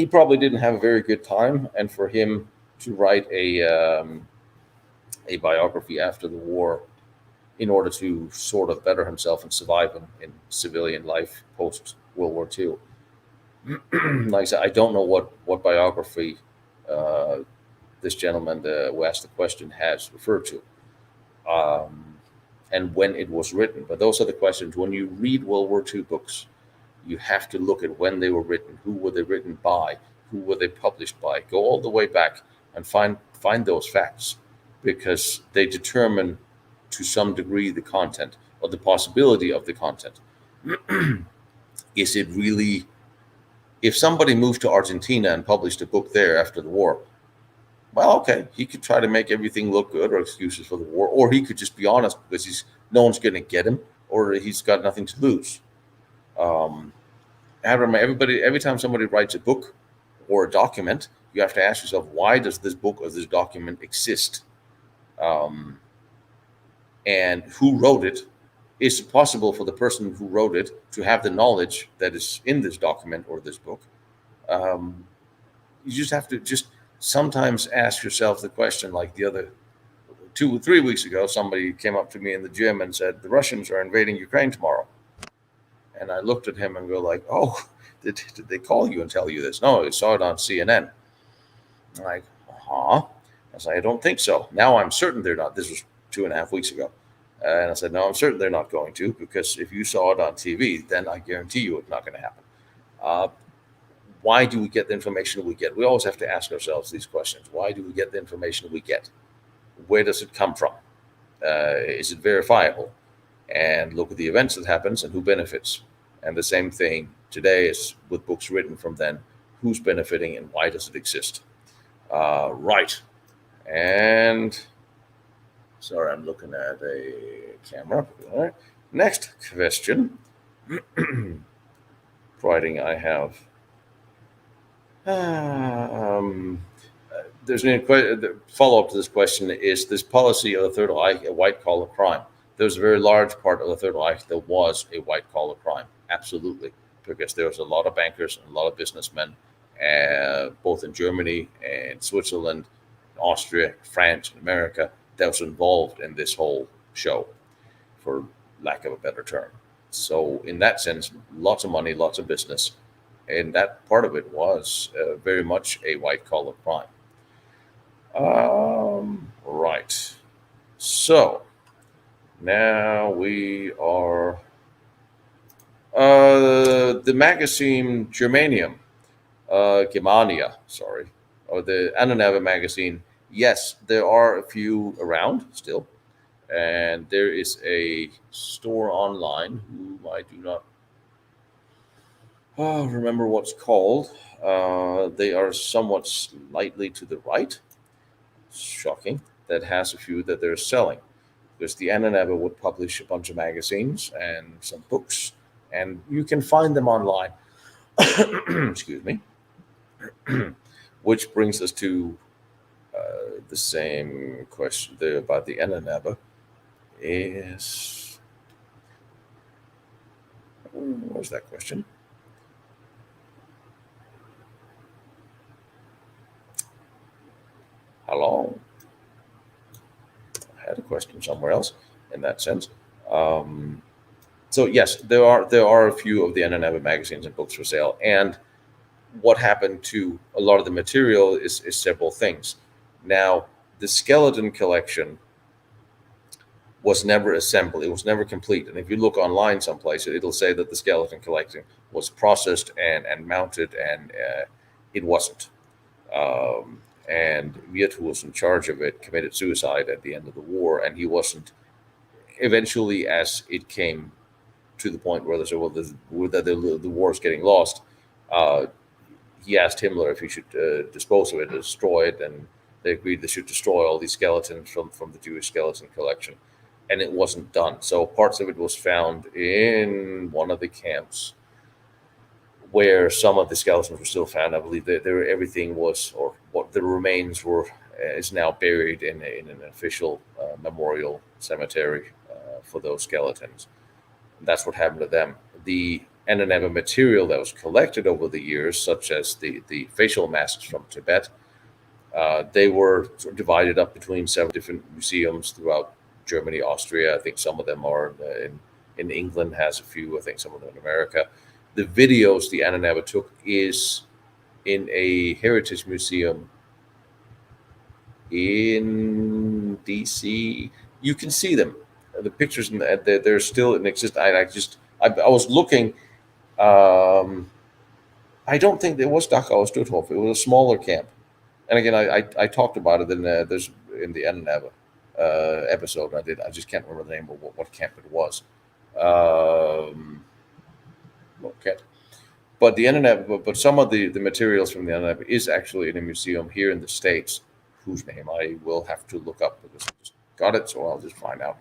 probably didn't have a very good time, and for him to write a biography after the war in order to sort of better himself and survive in civilian life post World War II. Like I said, I don't know what biography uh, this gentleman who asked the question has referred to, um, and when it was written. But those are the questions. When you read World War II books, you have to look at when they were written, who were they written by, who were they published by. Go all the way back and find those facts, because they determine to some degree the content or the possibility of the content. Is it really, if somebody moved to Argentina and published a book there after the war, well, okay, he could try to make everything look good or excuses for the war, or he could just be honest because no one's going to get him, or he's got nothing to lose. Um, I remember every time somebody writes a book or a document, you have to ask yourself, why does this book or this document exist? Um, and who wrote it? Is it possible for the person who wrote it to have the knowledge that is in this document or this book? Um, you just have to just sometimes ask yourself the question, like the other 2 or 3 weeks ago, somebody came up to me in the gym and said, the Russians are invading Ukraine tomorrow. And I looked at him and go like, oh, did they call you and tell you this? No, I saw it on CNN. I'm like, huh? I said, I don't think so. Now I'm certain they're not. This was 2.5 weeks ago. And I said, no, I'm certain they're not going to, because if you saw it on TV, then I guarantee you it's not going to happen. Uh, why do we get the information we get? We always have to ask ourselves these questions. Why do we get the information we get? Where does it come from? Is it verifiable? And look at the events that happens and who benefits. And the same thing today is with books written from then. Who's benefiting and why does it exist? Right. And sorry, I'm looking at a camera. All right. Next question. Providing I have. Um, there's the follow up to this question: is this policy of the Third Reich a white collar crime? There's a very large part of the Third Reich that was a white collar crime, absolutely, because there was a lot of bankers and a lot of businessmen, both in Germany and Switzerland, Austria, France, and America, that was involved in this whole show, for lack of a better term. So, in that sense, lots of money, lots of business, and that part of it was very much a white collar crime. Right. So now we are the magazine Germanium, Germania, sorry, or the Ahnenerbe magazine. Yes, there are a few around still, and there is a store online whom I do not remember what's called. They are somewhat slightly to the right. Shocking. That has a few that they're selling, because the Ahnenerbe would publish a bunch of magazines and some books, and you can find them online. Excuse me. Which brings us to the same question there about the Ahnenerbe. Is where's that question? Hello. I had a question somewhere else in that sense. Um, so yes, there are a few of the Ahnenerbe magazines and books for sale, and what happened to a lot of the material is several things. Now, the skeleton collection was never assembled; it was never complete. And if you look online someplace, it'll say that the skeleton collection was processed and mounted, and it wasn't. And Wirt, who was in charge of it, committed suicide at the end of the war, and he wasn't eventually, as it came to the point where they said, well, the war is getting lost. Uh, he asked Himmler if he should dispose of it, destroy it, and they agreed they should destroy all these skeletons from the Jewish skeleton collection. And it wasn't done. So parts of it was found in one of the camps where some of the skeletons were still found. I believe that everything was, or what the remains were, is now buried in an official memorial cemetery for those skeletons. That's what happened to them. The Ahnenerbe material that was collected over the years, such as the facial masks from Tibet, they were sort of divided up between several different museums throughout Germany, Austria. I think some of them are in England, has a few. I think some of them in America. The videos the Ahnenerbe took is in a heritage museum in DC. You can see them. The pictures, they're still in existence. I was looking. I don't think it was Dachau or Stutthof. It was a smaller camp. And again, I talked about it in there's in the Ahnenerbe episode I did. I just can't remember the name of what camp it was. Okay. But the Ahnenerbe, but some of the materials from the Ahnenerbe is actually in a museum here in the States, whose name I will have to look up because I just got it, so I'll just find out.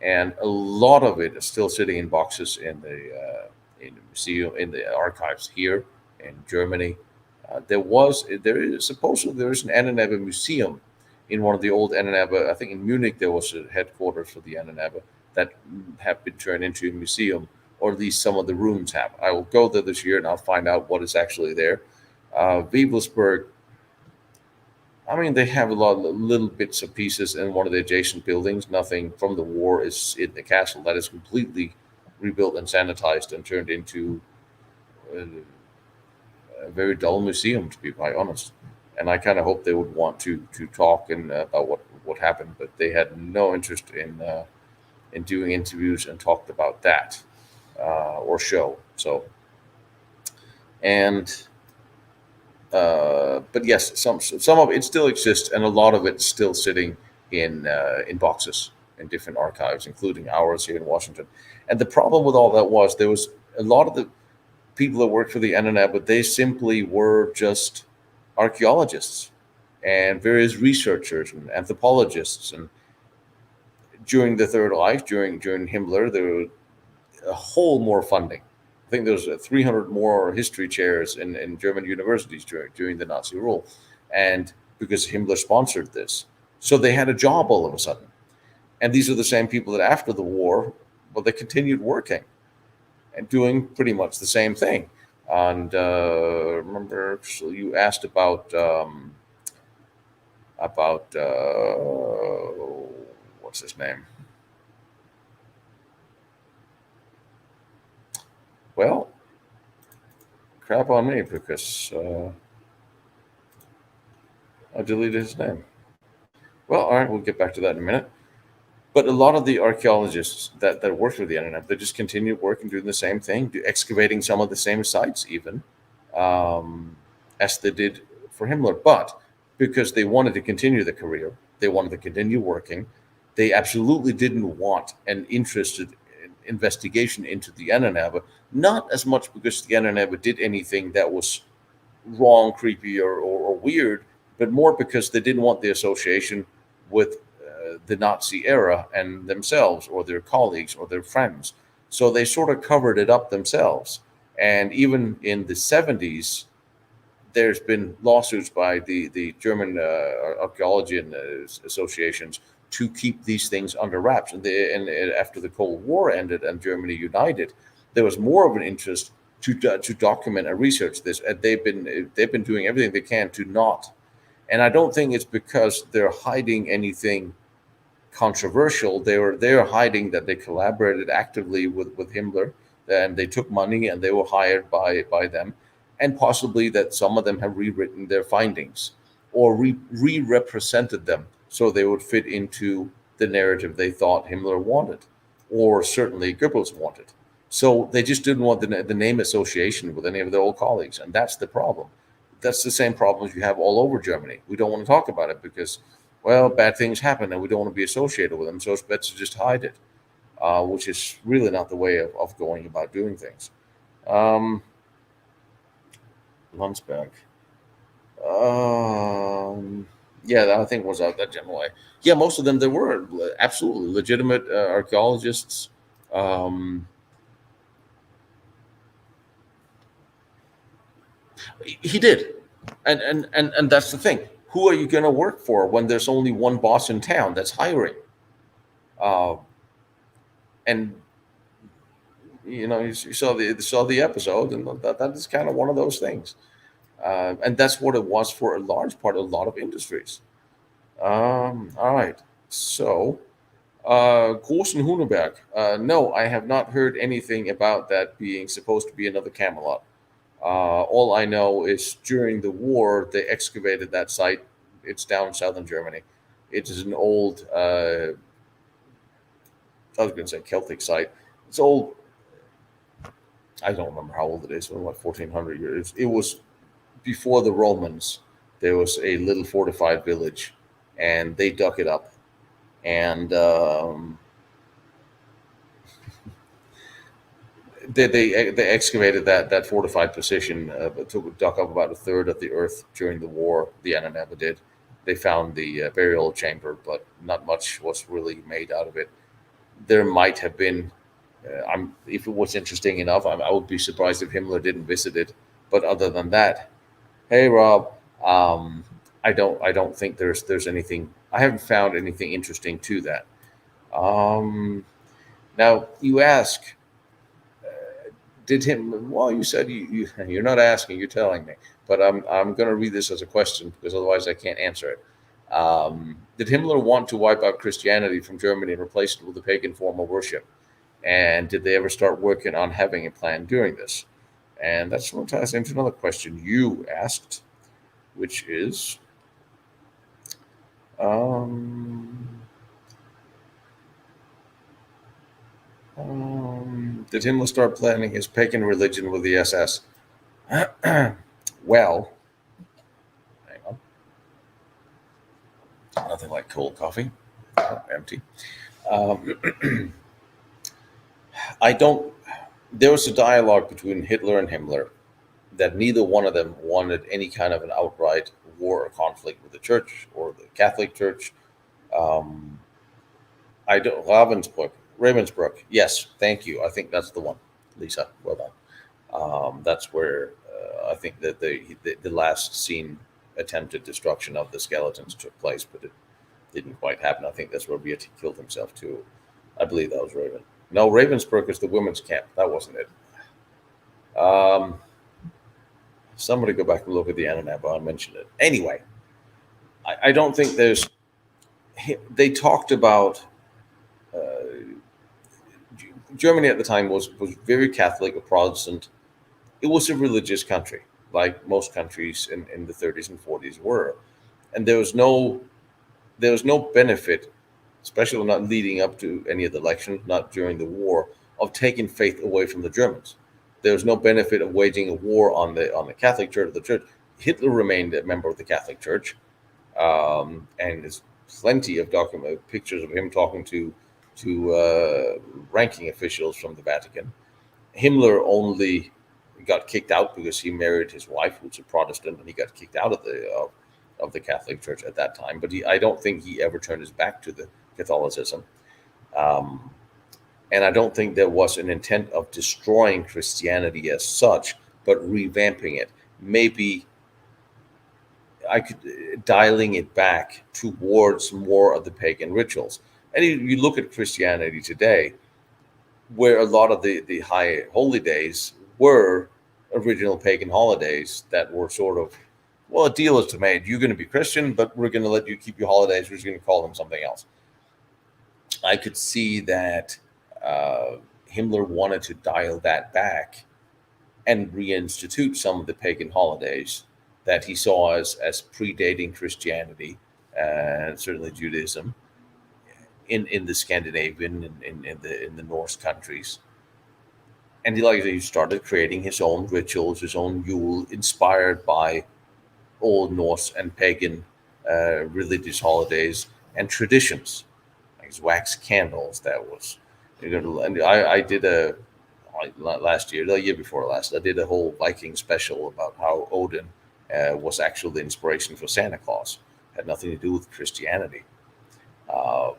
And a lot of it is still sitting in boxes in the museum, in the archives here in Germany. There is supposedly there is an Ahnenerbe museum in one of the old Ahnenerbe. I think in Munich there was a headquarters for the Ahnenerbe that have been turned into a museum, or at least some of the rooms have. I will go there this year and I'll find out what is actually there. Wewelsburg, I mean, they have a lot of little bits of pieces in one of the adjacent buildings. Nothing from the war is in the castle. That is completely rebuilt and sanitized and turned into a very dull museum, to be quite honest. And I kind of hope they would want to talk and about what happened, but they had no interest in doing interviews and talked about that or show. So, and but yes, some of it still exists, and a lot of it's still sitting in boxes in different archives, including ours here in Washington. And the problem with all that was there was a lot of the people that worked for the Ahnenerbe, but they simply were just archaeologists and various researchers and anthropologists. And during the Third Reich, during Himmler, there were a whole more funding. I think there was 300 more history chairs in German universities during the Nazi rule, and because Himmler sponsored this, so they had a job all of a sudden. And these are the same people that after the war, well, they continued working and doing pretty much the same thing. And remember, so you asked about what's his name? Well, crap on me because I deleted his name. Well, all right, we'll get back to that in a minute. But a lot of the archaeologists that worked with the Ahnenerbe, they just continued working, doing the same thing, excavating some of the same sites even, as they did for Himmler. But because they wanted to continue the career, they wanted to continue working, they absolutely didn't want an interested investigation into the Ahnenerbe, not as much because the Ahnenerbe did anything that was wrong, creepy, or weird, but more because they didn't want the association with the Nazi era and themselves or their colleagues or their friends. So they sort of covered it up themselves. And even in the 70s, there's been lawsuits by the German archaeology and associations to keep these things under wraps. And after the Cold War ended and Germany united, there was more of an interest to document and research this. And they've been doing everything they can to not. And I don't think it's because they're hiding anything controversial. They're hiding that they collaborated actively with Himmler, and they took money and they were hired by them, and possibly that some of them have rewritten their findings or re-represented them so they would fit into the narrative they thought Himmler wanted, or certainly Goebbels wanted. So they just didn't want the name association with any of their old colleagues, and that's the problem. That's the same problems you have all over Germany. We don't want to talk about it because, well, bad things happen and we don't want to be associated with them, so it's better to just hide it. which is really not the way of going about doing things. Um, Landsberg. Um, yeah, I think was out that general way. Yeah, most of them they were absolutely legitimate archaeologists. Um, he did, and that's the thing. Who are you going to work for when there's only one boss in town that's hiring? Uh, and you saw the episode, and that is kind of one of those things. And that's what it was for a large part of a lot of industries. All right, so Großen Huneberg. No, I have not heard anything about that being supposed to be another Camelot. All I know is during the war they excavated that site. It's down in southern Germany. It is an old, I was going to say Celtic site. It's old. I don't remember how old it is. Like 1400 years. It was before the Romans. There was a little fortified village, and they dug it up, and they excavated that fortified position, dug up about a third of the earth during the war. The Ahnenerbe did. They found the burial chamber, but not much was really made out of it. There might have been. If it was interesting enough, I would be surprised if Himmler didn't visit it. But other than that, hey Rob, I don't think there's anything. I haven't found anything interesting to that. Um, Now you ask, did him? Well, you said you're not asking, you're telling me. But I'm going to read this as a question because otherwise I can't answer it. Did Himmler want to wipe out Christianity from Germany and replace it with a pagan form of worship? And did they ever start working on having a plan during this? And that's what ties into another question you asked, which is, um, did Himmler start planning his pagan religion with the SS? Well, hang on. Nothing like cold coffee. Oh, empty. Um, I don't. There was a dialogue between Hitler and Himmler that neither one of them wanted any kind of an outright war or conflict with the church or the Catholic Church. Um, I don't. Ravensbrück. Yes, thank you. I think that's the one, Lisa. Well done. That's where I think that the last scene attempted destruction of the skeletons took place, but it didn't quite happen. I think that's where Beatty killed himself too. I believe that was Raven. No, Ravensbrück is the women's camp. That wasn't it. Um, Somebody go back and look at the Ahnenerbe. I mentioned it. Anyway, I don't think there's. They talked about Germany at the time was very Catholic or Protestant. It was a religious country, like most countries in the 30s and 40s were, and there was no benefit, especially not leading up to any of the elections, not during the war, of taking faith away from the Germans. There was no benefit of waging a war on the Catholic Church or the Church. Hitler remained a member of the Catholic Church, and there's plenty of document pictures of him talking to ranking officials from the Vatican. Himmler only got kicked out because he married his wife, who's a Protestant, and he got kicked out of the Catholic Church at that time. But I don't think he ever turned his back to the Catholicism, um, and I don't think there was an intent of destroying Christianity as such, but revamping it. Maybe I could dialing it back towards more of the pagan rituals. And you look at Christianity today, where a lot of the high holy days were original pagan holidays that were sort of, well, a deal is made. You're going to be Christian, but we're going to let you keep your holidays. We're just going to call them something else. I could see that Himmler wanted to dial that back and reinstitute some of the pagan holidays that he saw as predating Christianity and certainly Judaism in the Scandinavian in the Norse countries. And he started creating his own rituals, his own Yule, inspired by Old Norse and pagan religious holidays and traditions, like his wax candles. That was And I did last year, the year before last, I did a whole Viking special about how Odin was actually the inspiration for Santa Claus. Had nothing to do with Christianity. Um,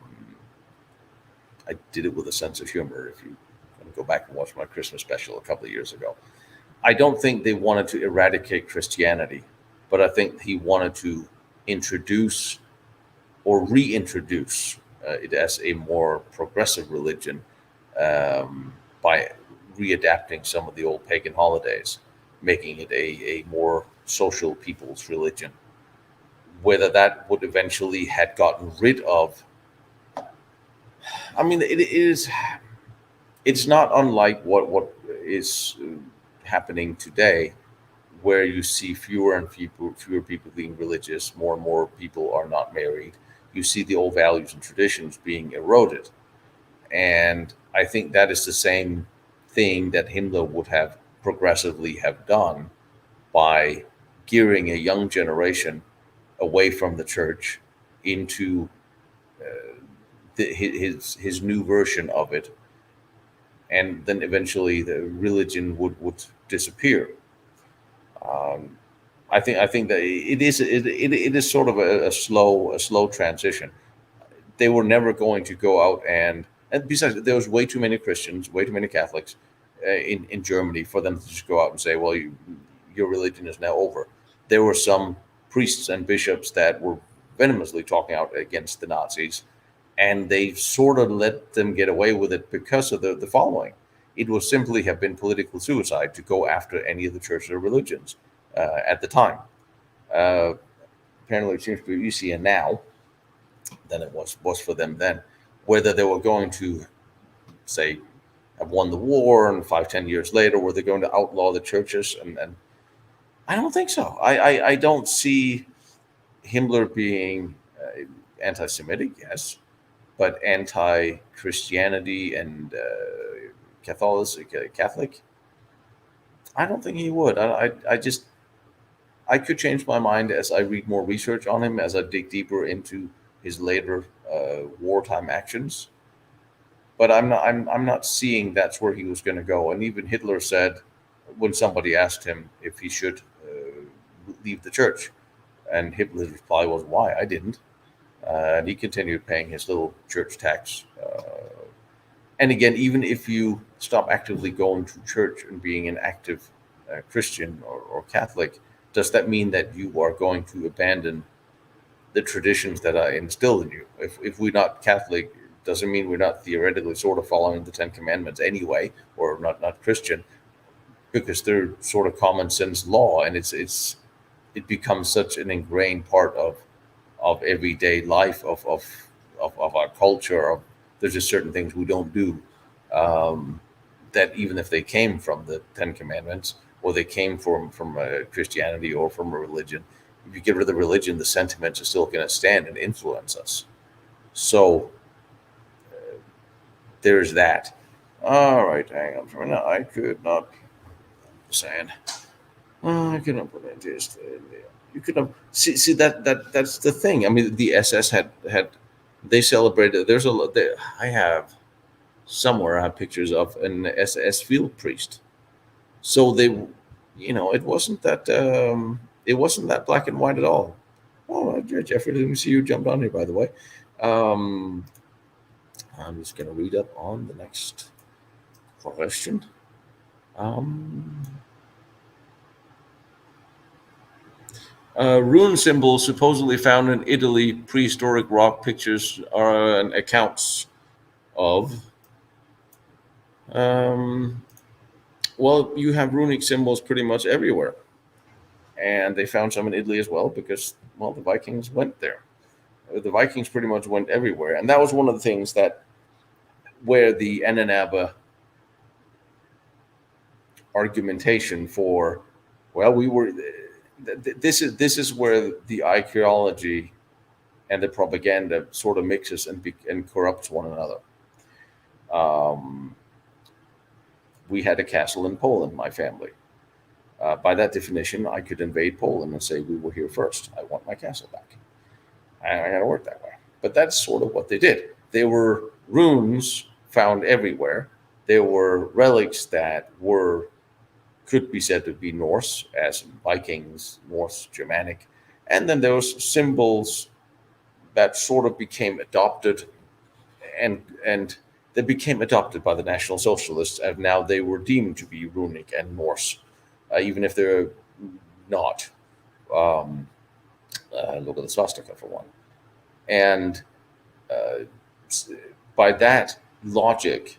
I did it with a sense of humor. If you want to go back and watch my Christmas special a couple of years ago, I don't think they wanted to eradicate Christianity, but I think he wanted to introduce or reintroduce it as a more progressive religion by readapting some of the old pagan holidays, making it a more social people's religion. Whether that would eventually had gotten rid of, I mean, it is. It's not unlike what is happening today, where you see fewer people being religious, more and more people are not married. You see the old values and traditions being eroded, and I think that is the same thing that Himmler would have progressively have done by gearing a young generation away from the church into his new version of it, and then eventually the religion would disappear. Um, I think that it is sort of a slow transition. They were never going to go out and besides there was way too many Christians, way too many Catholics in Germany for them to just go out and say, well, your religion is now over. There were some priests and bishops that were venomously talking out against the Nazis, and they sort of let them get away with it because of the following. It would simply have been political suicide to go after any of the churches or religions at the time. Uh, Apparently, it seems to be easier now than it was for them then. Whether they were going to say have won the war, and 5, 10 years later, were they going to outlaw the churches? And I don't think so. I don't see Himmler being anti-Semitic, yes, but anti-Christianity and Catholic. I don't think he would. I just I could change my mind as I read more research on him, as I dig deeper into his later wartime actions. But I'm not seeing that's where he was going to go. And even Hitler said, when somebody asked him if he should leave the church, and Hitler's reply was, "Why? I didn't." And he continued paying his little church tax. And again, even if you stop actively going to church and being an active Christian or Catholic, does that mean that you are going to abandon the traditions that are instilled in you? If we're not Catholic, doesn't mean we're not theoretically sort of following the Ten Commandments anyway, or not Christian, because they're sort of common sense law, and it becomes such an ingrained part of everyday life of our culture. There's just certain things we don't do, um, that even if they came from the Ten Commandments, or they came from Christianity or from a religion, if you get rid of the religion, the sentiments are still going to stand and influence us. So there's that. All right, hang on for a minute. I could not saying. I could not put it just. You could have see that's the thing. I mean, the SS had they celebrated. There's a lot. I have somewhere I have pictures of an SS field priest. So it wasn't that black and white at all. Oh, Jeffrey, let me see you jumped on here, by the way. Um, I'm just going to read up on the next question. Um, Rune symbols supposedly found in Italy, prehistoric rock pictures are and accounts of. Um, well, you have runic symbols pretty much everywhere, and they found some in Italy as well because, well, the Vikings went there. The Vikings pretty much went everywhere, and that was one of the things that where the Ahnenerbe argumentation for, well, we were. This is where the archaeology and the propaganda sort of mixes and corrupts one another. Um, we had a castle in Poland, my family. By that definition, I could invade Poland and say we were here first. I want my castle back. I got to work that way. But that's sort of what they did. They were runes found everywhere. There were relics that could be said to be Norse, as in Vikings, Norse, Germanic, and then there was symbols that sort of became adopted, and they became adopted by the National Socialists, and now they were deemed to be Runic and Norse, even if they're not. Um, Look at the swastika for one, and uh, by that logic,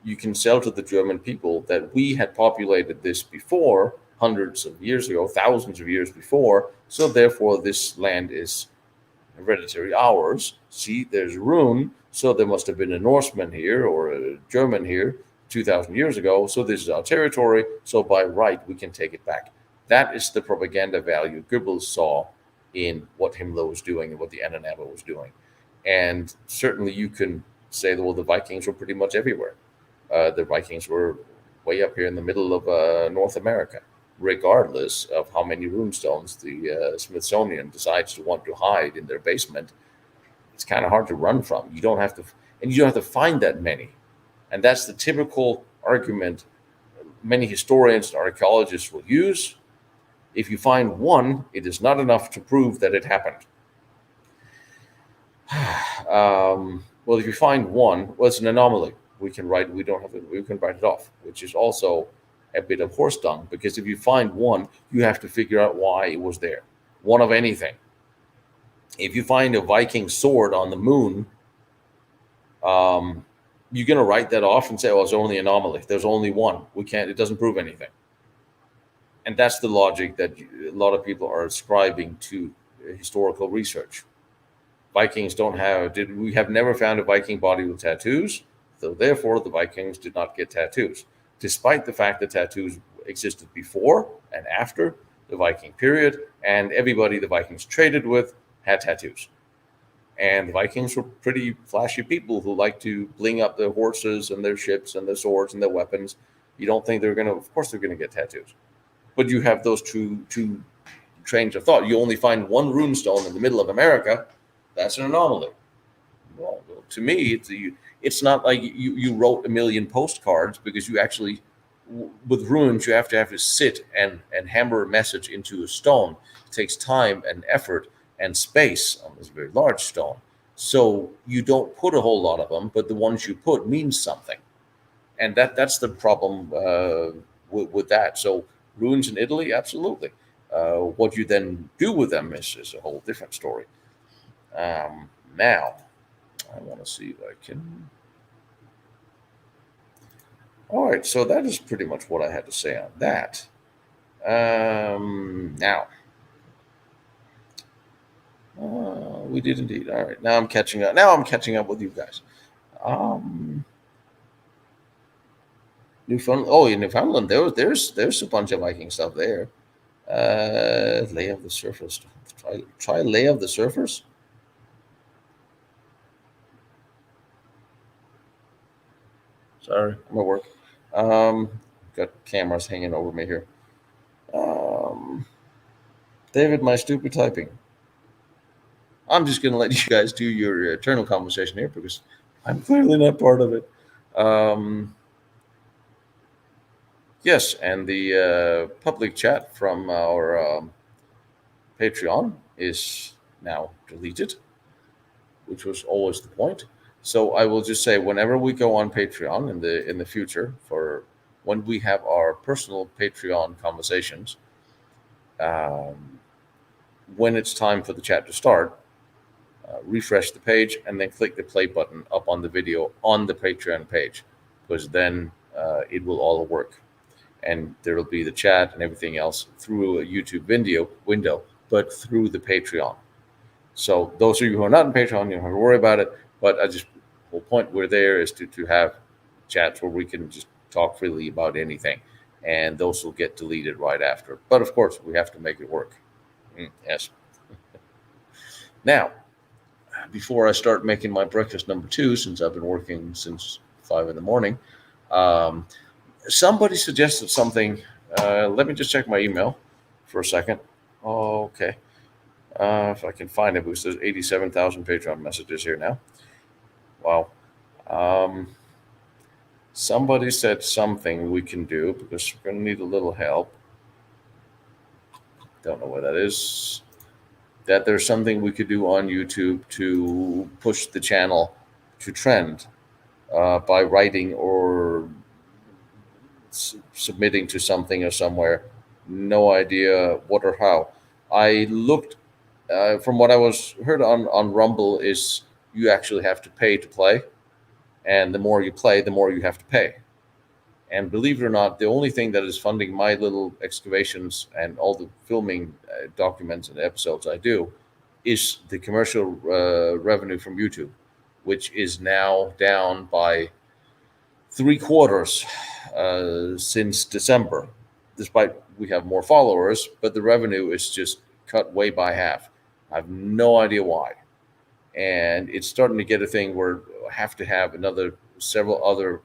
you can sell to the German people that we had populated this before, hundreds of years ago, thousands of years before, so therefore this land is hereditary ours. See, there's Rune, so there must have been a Norseman here or a German here 2,000 years ago, so this is our territory, so by right we can take it back. That is the propaganda value Goebbels saw in what Himmler was doing and what the Ahnenerbe was doing. And certainly you can say that, well, the Vikings were pretty much everywhere. The Vikings were way up here in the middle of North America, regardless of how many runestones the Smithsonian decides to want to hide in their basement. It's kind of hard to run from. You don't have to, and you don't have to find that many. And that's the typical argument many historians and archaeologists will use. If you find one, it is not enough to prove that it happened. Well, if you find one, well, it's an anomaly. We can write. We don't have to. We can write it off, which is also a bit of horse dung, because if you find one, you have to figure out why it was there. One of anything. If you find a Viking sword on the moon, you're going to write that off and say, "Oh, it's only an anomaly. There's only one. We can't. It doesn't prove anything." And that's the logic that a lot of people are ascribing to historical research. Vikings don't have. We have never found a Viking body with tattoos, so therefore the Vikings did not get tattoos, despite the fact that tattoos existed before and after the Viking period, and everybody the Vikings traded with had tattoos. And the Vikings were pretty flashy people who liked to bling up their horses and their ships and their swords and their weapons. You don't think they're going to? Of course, they're going to get tattoos. But you have those two trains of thought. You only find one runestone in the middle of America. That's an anomaly. Well, to me, it's not like you wrote a million postcards, because you actually, with runes, you have to sit and hammer a message into a stone. It takes time and effort and space on this very large stone. So you don't put a whole lot of them, but the ones you put means something. And that's the problem with that. So ruins in Italy, absolutely. What you then do with them is a whole different story. Now, I want to see if I can. All right, so that is pretty much what I had to say on that. Now, we did indeed. All right, now I'm catching up. Now I'm catching up with you guys. Newfoundland. Oh, in Newfoundland, there's a bunch of Viking stuff there. Lay of the surface. Try lay of the surface. Sorry, I'm at work. Got cameras hanging over me here. David, my stupid typing. I'm just going to let you guys do your eternal conversation here, because I'm clearly not part of it. Yes, and the public chat from our Patreon is now deleted, which was always the point. So I will just say, whenever we go on Patreon in the future, for when we have our personal Patreon conversations, when it's time for the chat to start, refresh the page and then click the play button up on the video on the Patreon page, because then it will all work. And there will be the chat and everything else through a YouTube window, but through the Patreon. So those of you who are not in Patreon, you don't have to worry about it. But the whole point we're there is to have chats where we can just talk freely about anything. And those will get deleted right after. But of course, we have to make it work. Yes. Now, before I start making my breakfast number 2, since I've been working since 5 in the morning, somebody suggested something. Let me just check my email for a second. Okay. If I can find it, because there's 87,000 Patreon messages here now. Wow. Somebody said something we can do because we're going to need a little help. Don't know what that is. That there's something we could do on YouTube to push the channel to trend by writing or submitting to something or somewhere. No idea what or how. I looked from what I was heard on Rumble is you actually have to pay to play, and the more you play, the more you have to pay. And believe it or not, the only thing that is funding my little excavations and all the filming documents and episodes I do is the commercial revenue from YouTube, which is now down by three quarters since December, despite we have more followers, but the revenue is just cut way by half. I have no idea why. And it's starting to get a thing where I have to have another several other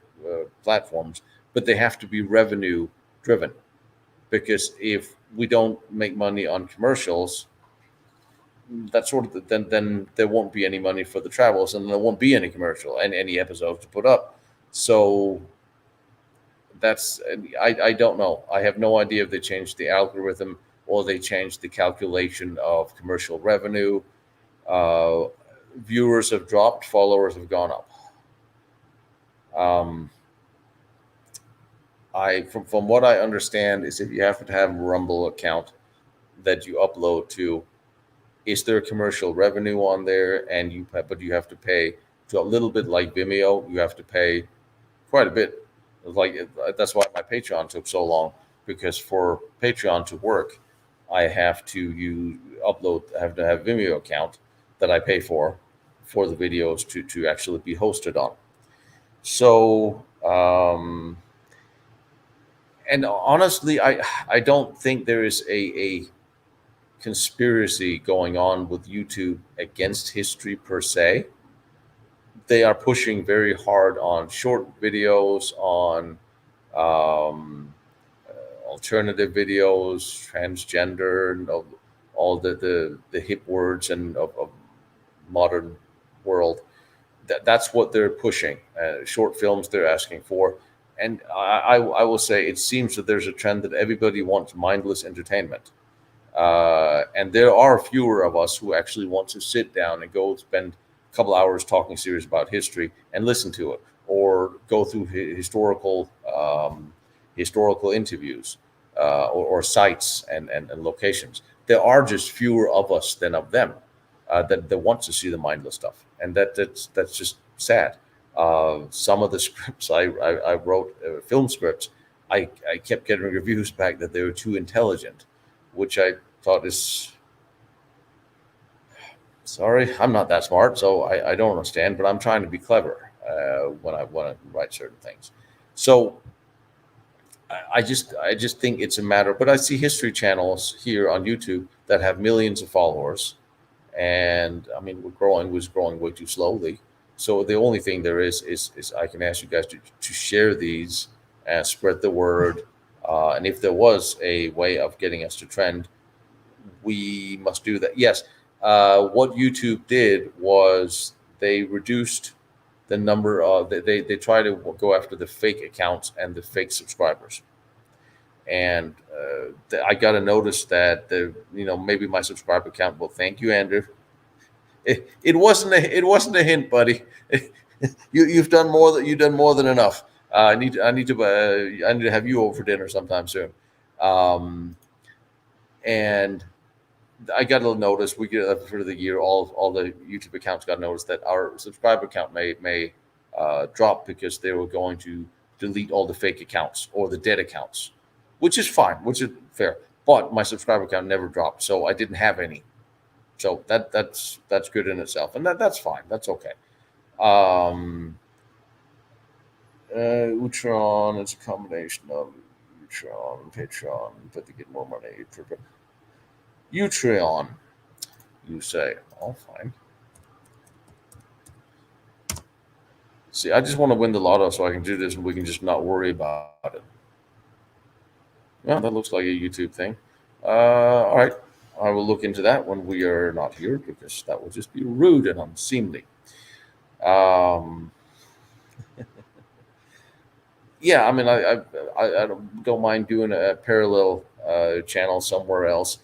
platforms, but they have to be revenue driven. Because if we don't make money on commercials, that sort of then there won't be any money for the travels, and there won't be any commercial and any episodes to put up. So that's I don't know. I have no idea if they changed the algorithm or they changed the calculation of commercial revenue. Uh, Viewers have dropped, followers have gone up. Um, I from what I understand is if you have to have a Rumble account that you upload to, is there commercial revenue on there, and but you have to pay to a little bit like Vimeo. You have to pay quite a bit. Like that's why my Patreon took so long, because for Patreon to work, I have to upload. I have to have Vimeo account that I pay for the videos to actually be hosted on. So and honestly, I don't think there is a conspiracy going on with YouTube against history per se. They are pushing very hard on short videos, on um, alternative videos, transgender, and all the hip words and of modern world. That's what they're pushing. Short films they're asking for, and I will say it seems that there's a trend that everybody wants mindless entertainment. And there are fewer of us who actually want to sit down and go spend a couple hours talking serious about history and listen to it, or go through historical interviews or sites and locations. There are just fewer of us than of them that want to see the mindless stuff, and that's just sad. Some of the scripts I wrote, film scripts, I kept getting reviews back that they were too intelligent, which I thought is sorry, I'm not that smart, so I don't understand, but I'm trying to be clever when I want to write certain things. So I just think it's a matter. But I see history channels here on YouTube that have millions of followers, and I mean was growing way too slowly. So the only thing there is I can ask you guys to share these and spread the word. And if there was a way of getting us to trend, we must do that. Yes. What YouTube did was they reduced the number of they try to go after the fake accounts and the fake subscribers. And I got to notice that maybe my subscriber count. Well, thank you, Andrew. It wasn't a hint, buddy. You've done more than enough. I need to have you over for dinner sometime soon. Um, and I got a notice. We get for the year, all the YouTube accounts got noticed that our subscriber count may drop because they were going to delete all the fake accounts or the dead accounts, which is fine, which is fair. But my subscriber count never dropped, so I didn't have any. So that's good in itself, and that's fine. That's okay. Um, Utron is a combination of Utron and Patreon, but they get more money. Utreon, you say. Oh, fine. See, I just want to win the lotto so I can do this and we can just not worry about it. Yeah, that looks like a YouTube thing. All right. I will look into that when we are not here because that would just be rude and unseemly. Um, yeah, I mean, I don't mind doing a parallel channel somewhere else.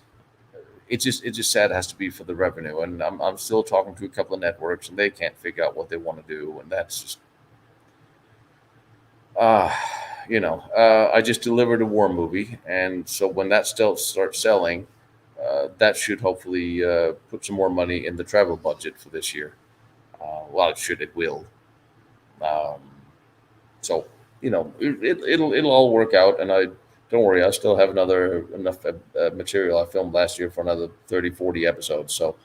It's just sad it has to be for the revenue, and I'm still talking to a couple of networks, and they can't figure out what they want to do, and that's just uh I just delivered a war movie, and so when that still starts selling, that should hopefully put some more money in the travel budget for this year. Well, it will. Um, So, it'll all work out, and I don't worry. I still have another enough material I filmed last year for another 30, 40 episodes. So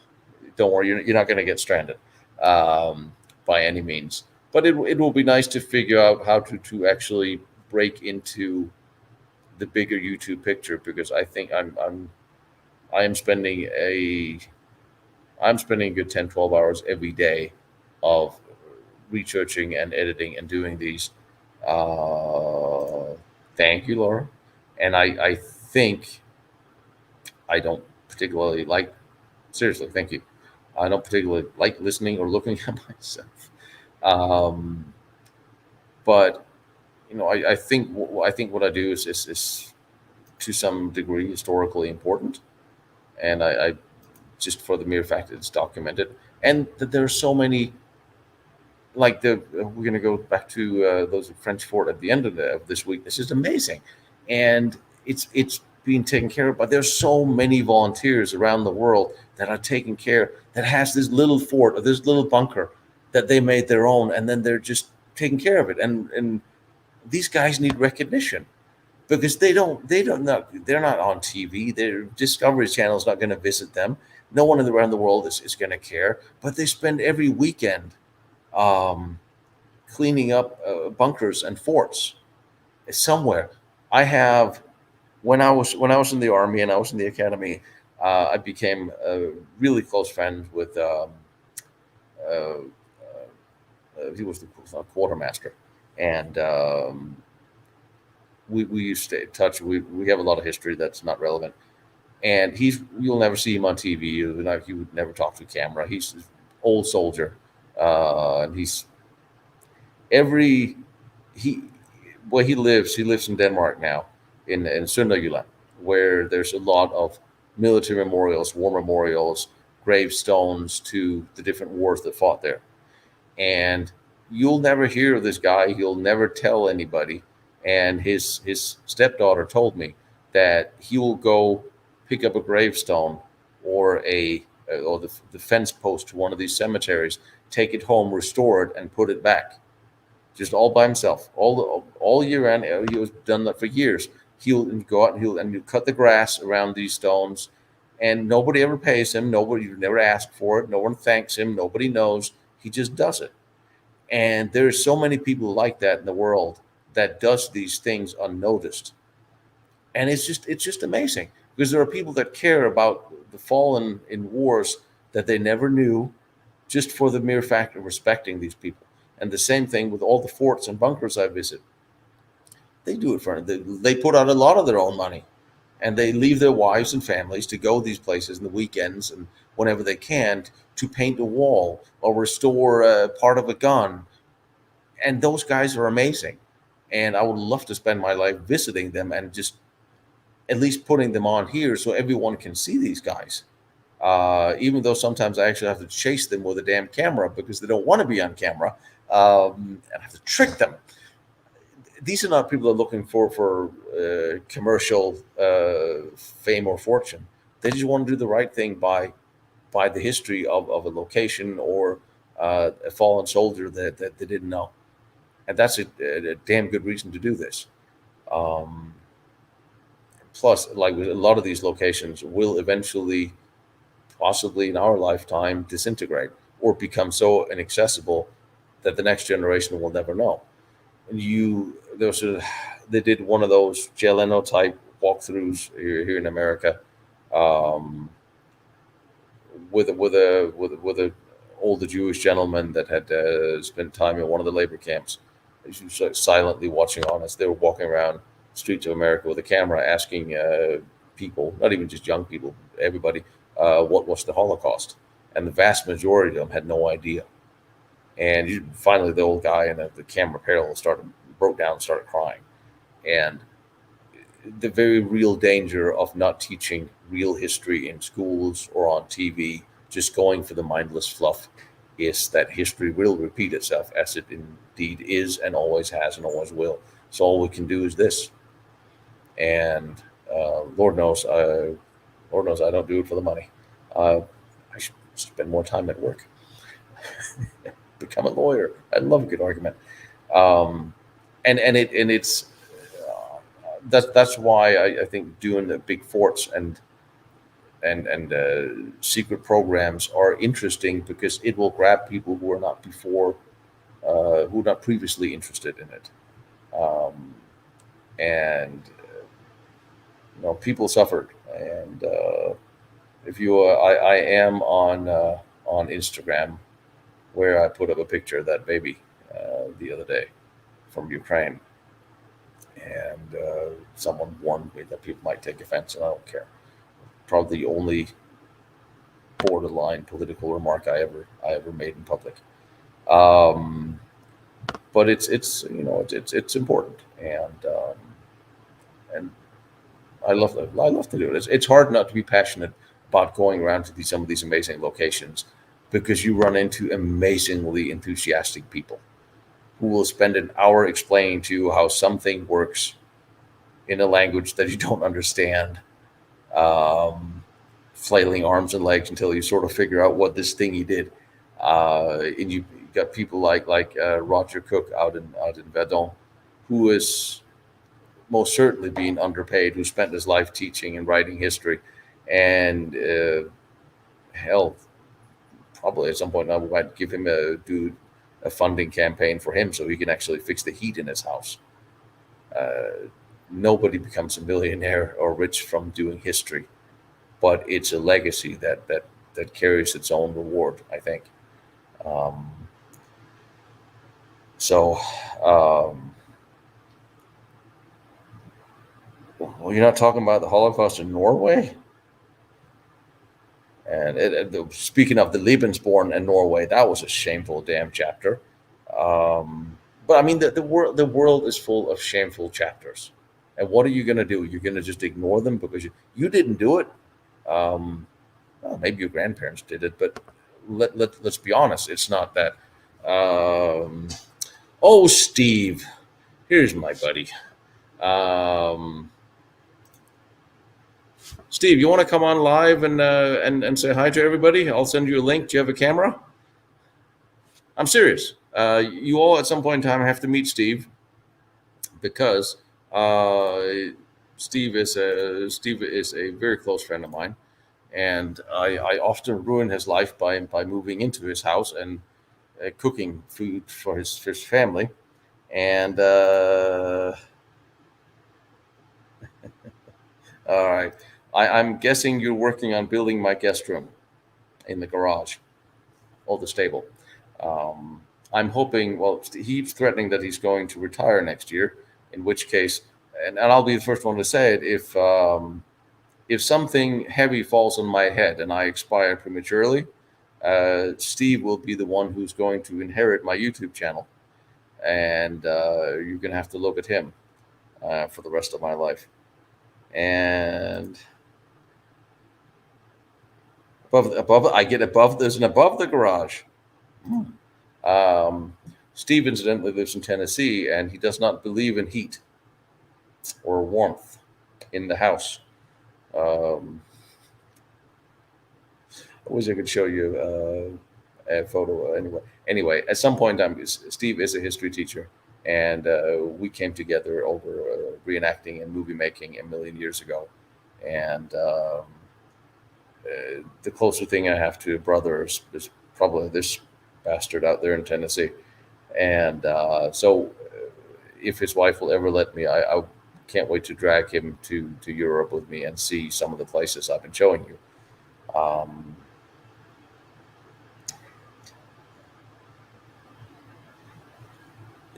don't worry, you're not going to get stranded by any means. But it will be nice to figure out how to actually break into the bigger YouTube picture, because I think I am spending a I'm spending a good 10, 12 hours every day of researching and editing and doing these. Uh, Thank you, Laura. And I think I don't particularly like, seriously, thank you. I don't particularly like listening or looking at myself. Um, but, I think what I do is to some degree historically important. And I just for the mere fact that it's documented, and that there are so many, like we're going to go back to those French fort at the end of this week. This is amazing, and it's being taken care of. But there's so many volunteers around the world that are taking care, that has this little fort or this little bunker that they made their own, and then they're just taking care of it. And these guys need recognition, because they're not on TV. Their Discovery Channel is not going to visit them. No one around the world is going to care, but they spend every weekend um, cleaning up bunkers and forts somewhere. I have when I was in the army and I was in the academy, I became really close friends with uh, he was the quartermaster, and we used to stay in touch. We have a lot of history that's not relevant, and you'll never see him on TV. He would never talk to a camera. He's an old soldier, and every he where he lives in Denmark now, in Sønderjylland, where there's a lot of military memorials, war memorials, gravestones to the different wars that fought there. And you'll never hear of this guy. He'll never tell anybody. And his stepdaughter told me that he will go pick up a gravestone or the fence post to one of these cemeteries, take it home, restore it, and put it back, just all by himself, all year round. He was done that for years. He'll go out and he'll cut the grass around these stones, and nobody ever pays him. Nobody, you never ask for it. No one thanks him. Nobody knows. He just does it. And there's so many people like that in the world that does these things unnoticed, and it's just amazing, because there are people that care about the fallen in wars that they never knew, just for the mere fact of respecting these people. And the same thing with all the forts and bunkers I visit. They do it they put out a lot of their own money, and they leave their wives and families to go these places in the weekends and whenever they can, to paint a wall or restore part of a gun. And those guys are amazing. And I would love to spend my life visiting them and just at least putting them on here so everyone can see these guys. Even though sometimes I actually have to chase them with a damn camera because they don't want to be on camera, and I have to trick them. These are not people that are looking for commercial fame or fortune. They just want to do the right thing by the history of a location, or a fallen soldier that they didn't know. And that's a damn good reason to do this. Um, Plus, like with a lot of these locations, will eventually, possibly in our lifetime, disintegrate or become so inaccessible that the next generation will never know. And they did one of those Jeleno type walkthroughs here in America, um, with a older Jewish gentleman that had spent time in one of the labor camps. He was like silently watching on as they were walking around the streets of America with a camera, asking people, not even just young people, everybody, what was the Holocaust, and the vast majority of them had no idea. And finally, the old guy and the camera parallel started broke down, started crying. And the very real danger of not teaching real history in schools or on TV, just going for the mindless fluff, is that history will repeat itself, as it indeed is and always has and always will. So all we can do is this. And Lord knows, I don't do it for the money. I should spend more time at work, become a lawyer. I love a good argument. Um, and it's that's why I think doing the big forts and secret programs are interesting, because it will grab people who are not before, who are not previously interested in it. Um, and people suffered. And if you, I am on Instagram, where I put up a picture of that baby the other day from Ukraine, and someone warned me that people might take offense, and I don't care. Probably the only borderline political remark I ever made in public. Um, but it's important, and I love to do it. It's hard not to be passionate about going around to some of these amazing locations, because you run into amazingly enthusiastic people who will spend an hour explaining to you how something works in a language that you don't understand, flailing arms and legs until you sort of figure out what this thing he did. And you got people like Roger Cook out in Verdun, who is most certainly being underpaid, who spent his life teaching and writing history, and hell, probably at some point I might give him a funding campaign for him so he can actually fix the heat in his house. Nobody becomes a millionaire or rich from doing history, but it's a legacy that carries its own reward, I think. Um, so, well, you're not talking about the Holocaust in Norway? And speaking of the Lebensborn in Norway, that was a shameful damn chapter. But I mean, the world is full of shameful chapters. And what are you going to do? You're going to just ignore them because you didn't do it. Um, well, maybe your grandparents did it, but let's be honest, it's not that. Um, oh, Steve, here's my buddy. Um, Steve, you want to come on live and say hi to everybody? I'll send you a link. Do you have a camera? I'm serious. You all at some point in time have to meet Steve, because uh, Steve is a very close friend of mine, and I often ruin his life by moving into his house and cooking food for his family. And all right, I'm guessing you're working on building my guest room in the garage or the stable. Um, I'm hoping. Well, he's threatening that he's going to retire next year. In which case, and I'll be the first one to say it, if something heavy falls on my head and I expire prematurely, Steve will be the one who's going to inherit my YouTube channel, and you're going to have to look at him for the rest of my life. And above, I get above. There's an above the garage. Um, Steve incidentally lives in Tennessee, and he does not believe in heat or warmth in the house. Um, I wish I could show you a photo. Anyway, at some point in time, Steve is a history teacher, and we came together over reenacting and movie making a million years ago. And the closer thing I have to a brother is probably this bastard out there in Tennessee. And if his wife will ever let me, I can't wait to drag him to Europe with me and see some of the places I've been showing you. Um,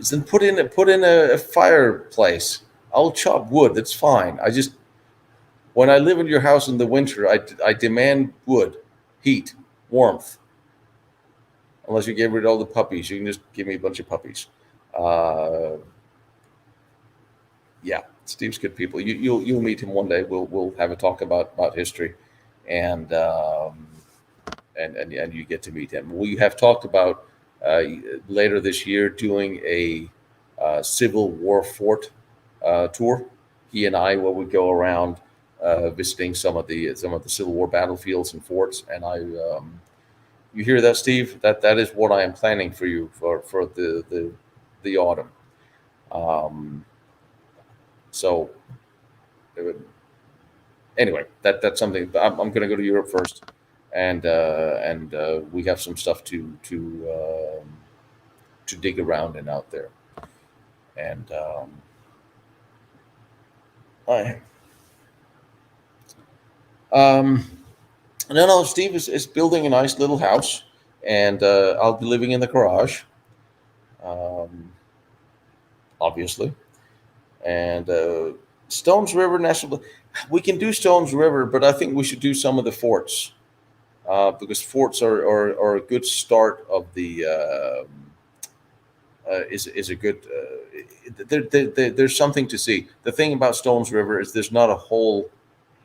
then put in a fireplace. I'll chop wood. That's fine. When I live in your house in the winter, I demand wood, heat, warmth. Unless you get rid of all the puppies, you can just give me a bunch of puppies. Uh, Yeah, Steve's good people. You'll meet him one day. We'll have a talk about history, and and you get to meet him. We have talked about later this year doing a Civil War fort tour. He and I, where we go around visiting some of the Civil War battlefields and forts. And you hear that, Steve? That is what I am planning for you for the autumn. Um, so uh, anyway, that's something. I'm going to go to Europe first, and we have some stuff to dig around in out there. And I um, no, Steve is building a nice little house, and I'll be living in the garage, um, obviously. And Stones River National, we can do Stones River, but I think we should do some of the forts because forts are a good start of the. Is a good. There's something to see. The thing about Stones River is there's not a whole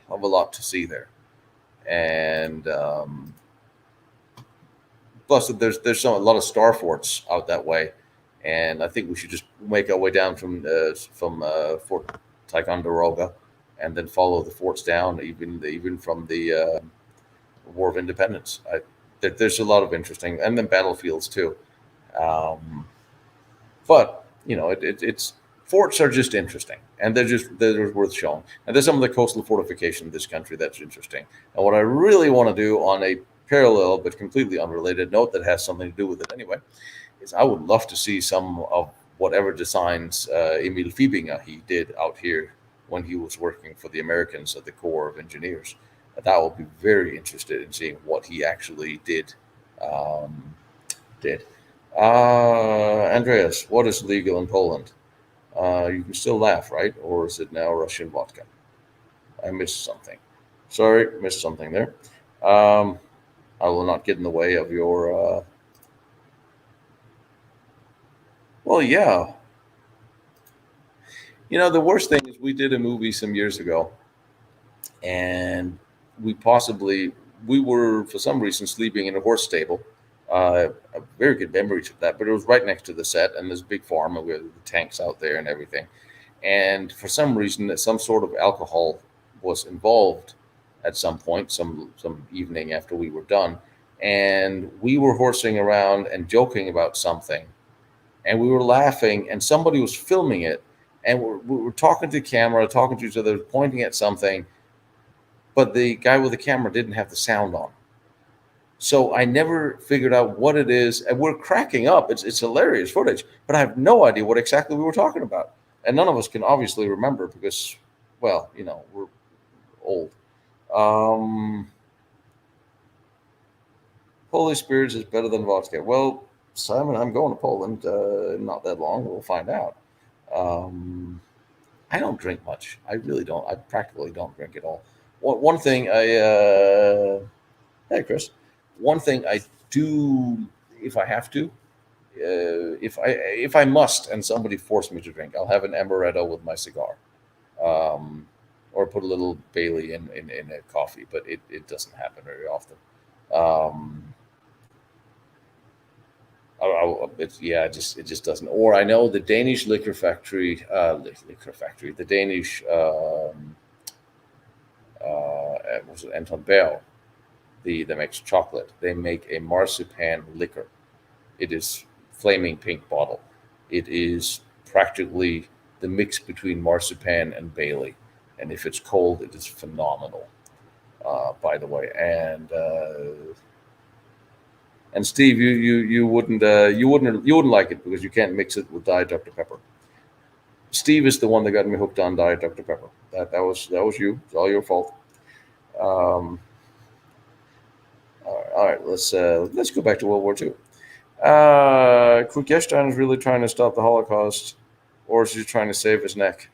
of a lot to see there, and plus there's a lot of star forts out that way, and I think we should just make our way down from Fort Ticonderoga, and then follow the forts down, even from the War of Independence. There's a lot of interesting, and then battlefields too. Um, but it's forts are just interesting, and they're worth showing. And there's some of the coastal fortification in this country that's interesting. And what I really want to do on a parallel but completely unrelated note that has something to do with it anyway is I would love to see some of whatever designs Emil Fiebinger he did out here when he was working for the Americans at the Corps of Engineers. That would be very interested in seeing what he actually did. Um, did. Andreas, what is legal in Poland? You can still laugh, right? Or is it now Russian vodka? I missed something. Sorry, missed something there. Um, I will not get in the way of your. Well, yeah. The worst thing is we did a movie some years ago, and we were for some reason sleeping in a horse stable. A very good memories of that, but it was right next to the set, and there's a big farm, and we had the tanks out there and everything. And for some reason, some sort of alcohol was involved at some point, some evening after we were done, and we were horsing around and joking about something, and we were laughing, and somebody was filming it, and we were talking to the camera, talking to each other, pointing at something, but the guy with the camera didn't have the sound on. So I never figured out what it is, and we're cracking up. It's hilarious footage, but I have no idea what exactly we were talking about, and none of us can obviously remember because, well, we're old. Um, Holy Spirits is better than vodka. Well, Simon, I'm going to Poland not that long. We'll find out. Um, I don't drink much. I really don't. I practically don't drink at all. One thing hey Chris, one thing I do if I have to, if I must, and somebody forced me to drink, I'll have an amaretto with my cigar, um, or put a little Bailey in a coffee. But it doesn't happen very often. Um, yeah, it just doesn't. Or I know the Danish liquor factory, the Danish was it Anton Bell, that makes chocolate. They make a marzipan liquor. It is flaming pink bottle. It is practically the mix between marzipan and Bailey, and if it's cold, it is phenomenal. By the way, and Steve, you wouldn't like it because you can't mix it with Diet Dr Pepper. Steve is the one that got me hooked on Diet Dr Pepper. That was you. It's all your fault. Um, all right, let's go back to World War II. Krugestine is really trying to stop the Holocaust, or is he trying to save his neck?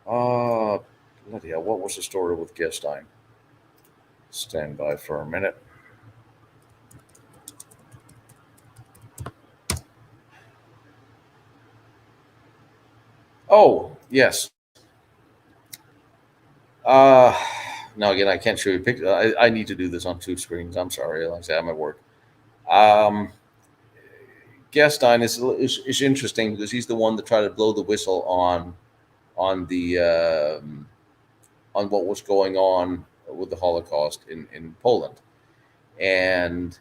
Uh, Bloody hell, what was the story with Gestein? Stand by for a minute. Oh, Yes. Uh, Now again, I can't show you pictures. I need to do this on two screens. I'm sorry. Like I say, I'm at work. Um, Gerstein is interesting because he's the one that tried to blow the whistle on the on what was going on with the Holocaust in Poland, and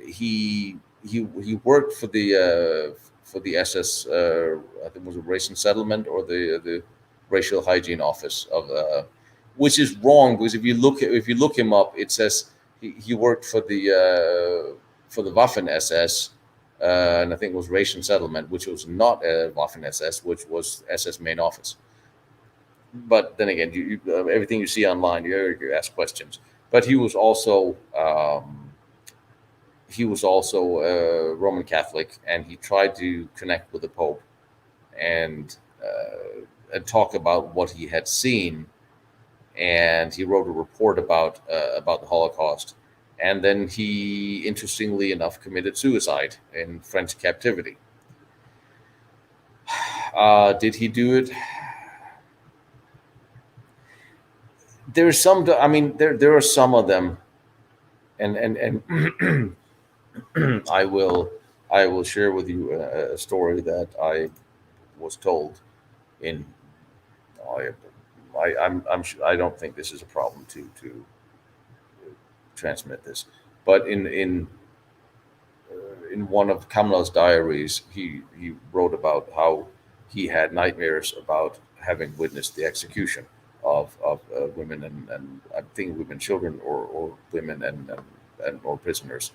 he worked for the SS. I think it was a race and settlement or the racial hygiene office of, which is wrong because if you look him up, it says he worked for the Waffen SS. And I think it was Race and Settlement, which was not Waffen SS, which was SS main office. But then again, everything you see online, you ask questions. But he was also Roman Catholic, and he tried to connect with the Pope and talk about what he had seen. And he wrote a report about the Holocaust. And then he, interestingly enough, committed suicide in French captivity. Did he do it? There's some. I mean, there are some of them, and I will share with you a story that I was told in. I, I don't think this is a problem to transmit this, but in one of Kamla's diaries, he wrote about how he had nightmares about having witnessed the execution of women and I think women, children, or women and or prisoners.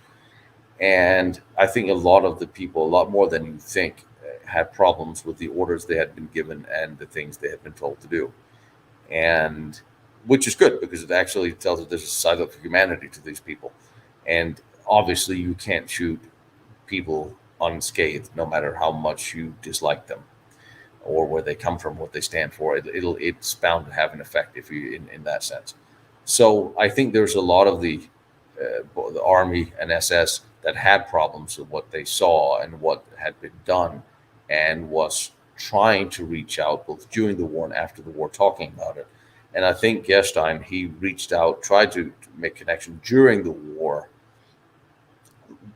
And I think a lot of the people, a lot more than you think, had problems with the orders they had been given and the things they had been told to do. And which is good because it actually tells us there's a side of humanity to these people. And obviously, you can't shoot people unscathed, no matter how much you dislike them or where they come from, what they stand for. It's bound to have an effect if you in that sense. So I think there's a lot of the army and SS that had problems with what they saw and what had been done, and was trying to reach out both during the war and after the war, talking about it. And I think Gerstein, he reached out, tried to make connection during the war,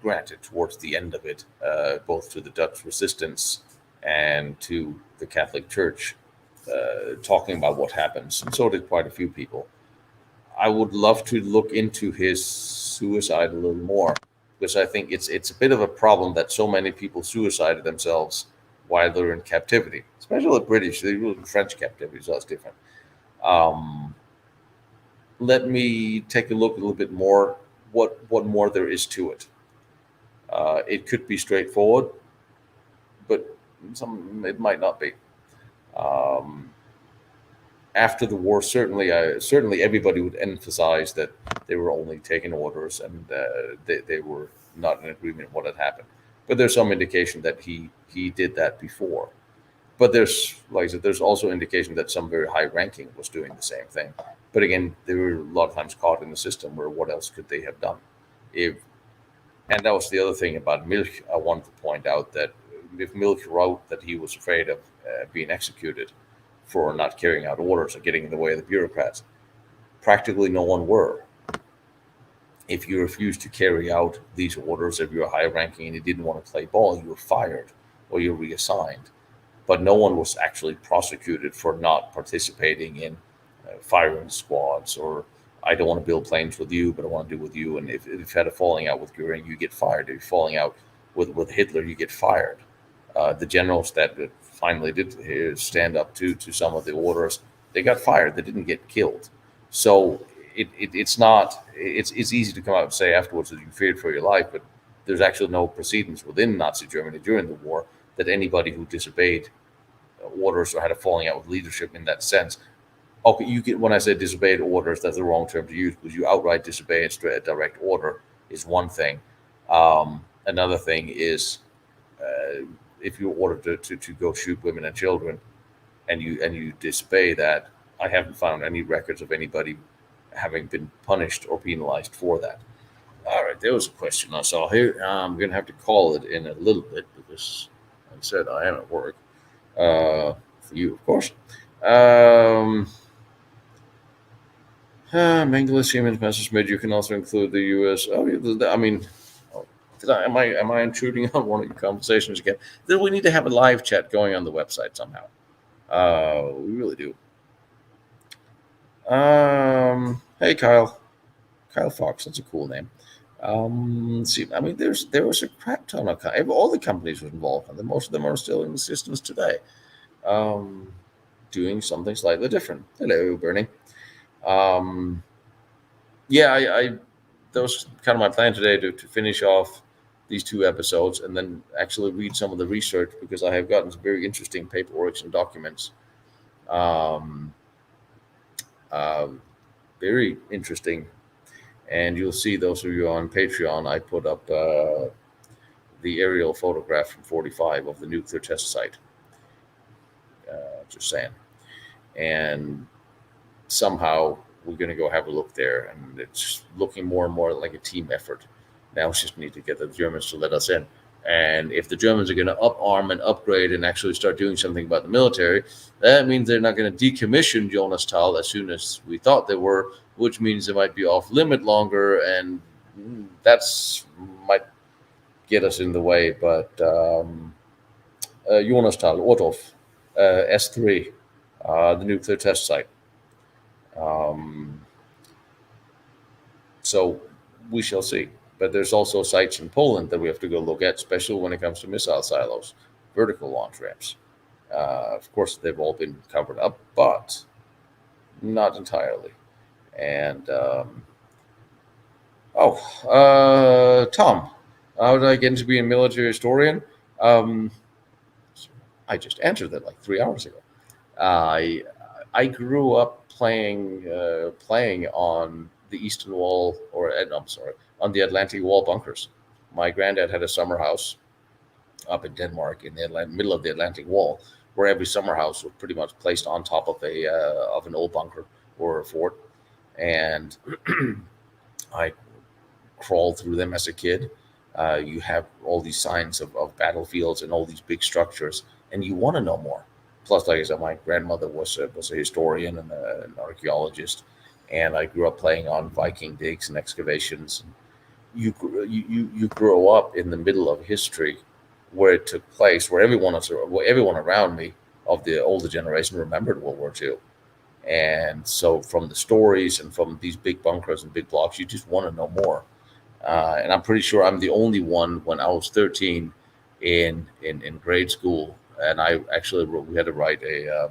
granted towards the end of it, both to the Dutch resistance and to the Catholic Church, talking about what happens. And so did quite a few people. I would love to look into his suicide a little more because I think it's a bit of a problem that so many people suicided themselves while they're in captivity, especially the British. They were in French captivity, so that's different. Um, Let me take a look a little bit more what more there is to it. It could be straightforward, but it might not be. Um, After the war, certainly everybody would emphasize that they were only taking orders and they were not in agreement with what had happened. But there's some indication that he did that before. But there's, like I said, there's also indication that some very high ranking was doing the same thing. But again, they were a lot of times caught in the system where what else could they have done? If And that was the other thing about Milch. I wanted to point out that if Milch wrote that he was afraid of being executed for not carrying out orders or getting in the way of the bureaucrats, practically no one were. If you refused to carry out these orders, if you were high ranking and you didn't want to play ball, you were fired or you were reassigned. But no one was actually prosecuted for not participating in firing squads, or I don't want to build planes with you, but I want to do with you. And if you had a falling out with Goering, you get fired. If you're falling out with Hitler, you get fired. The generals that finally did stand up to some of the orders, they got fired. They didn't get killed. So it's not. It's easy to come out and say afterwards that you feared for your life, but there's actually no precedents within Nazi Germany during the war that anybody who disobeyed orders or had a falling out with leadership in that sense. Okay, you get when I say disobeyed orders, that's the wrong term to use because you outright disobey a direct order is one thing. Another thing is if you're ordered to go shoot women and children and you disobey that, I haven't found any records of anybody having been punished or penalized for that. All right, there was a question I saw here. I'm going to have to call it in a little bit because, like I said, I am at work. for you, of course. Um, Mengele Siemens Messerschmitt. You can also include the U.S. Oh, I mean, oh, am I intruding on one of your conversations again? Then we need to have a live chat going on the website somehow. We really do. Hey, Kyle Fox. That's a cool name. See, I mean, there was a crap ton of all the companies were involved, and most of them are still in existence today, um, doing something slightly different. Hello, Bernie. Um, yeah, that was kind of my plan today to finish off these two episodes and then actually read some of the research because I have gotten some very interesting paperwork and documents. Um, uh, Very interesting, and you'll see those of you on Patreon. I put up the aerial photograph from 45 of the nuclear test site. Just saying, and somehow we're going to go have a look there, and it's looking more and more like a team effort. Now we just need to get the Germans to let us in. And if the Germans are going to up-arm and upgrade and actually start doing something about the military, that means they're not going to decommission Jonas Tal as soon as we thought they were, which means they might be off limit longer, and that's might get us in the way. But Jonas Tal, Ortov, S3, the nuclear test site. Um, so we shall see. But there's also sites in Poland that we have to go look at, especially when it comes to missile silos, vertical launch ramps. Of course, they've all been covered up, but not entirely. And Tom, how did I get into being a military historian? Um, I just answered that like 3 hours ago. I I grew up playing on the Eastern Wall, or no, I'm sorry, on the Atlantic Wall bunkers. My granddad had a summer house up in Denmark in the middle of the Atlantic Wall, where every summer house was pretty much placed on top of an old bunker or a fort, and I crawled through them as a kid. You have all these signs of battlefields and all these big structures, and you want to know more. Plus, like I said, my grandmother was a historian and an archaeologist, and I grew up playing on Viking digs and excavations. You grow up in the middle of history where it took place, where everyone around me of the older generation remembered World War II. And so, from the stories and from these big bunkers and big blocks, you just want to know more. And I'm pretty sure I'm the only one when I was 13 in grade school, and I actually we had to write a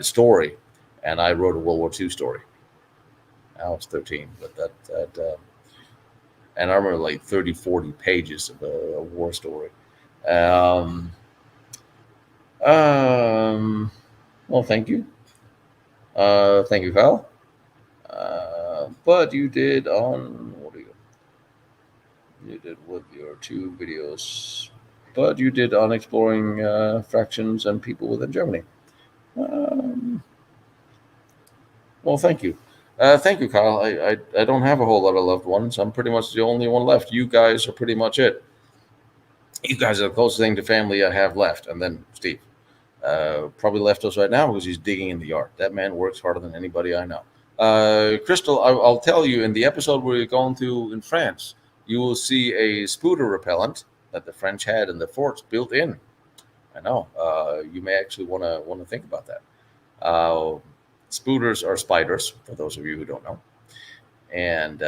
story, and I wrote a World War II story. I was 13, but and I remember like 30, 40 pages of a war story. Um, um, well, thank you, Kyle. But you did on what do you did with your two videos, but you did on exploring fractions and people within Germany. Um, well, thank you, Kyle. I don't have a whole lot of loved ones. I'm pretty much the only one left. You guys are pretty much it. You guys are the closest thing to family I have left, and then Steve. Probably left us right now because he's digging in the yard. That man works harder than anybody I know. Crystal, I'll tell you in the episode where you're going to in France, you will see a spooder repellent that the French had in the forts built in. I know. You may actually want to think about that. Spooters are spiders, for those of you who don't know. And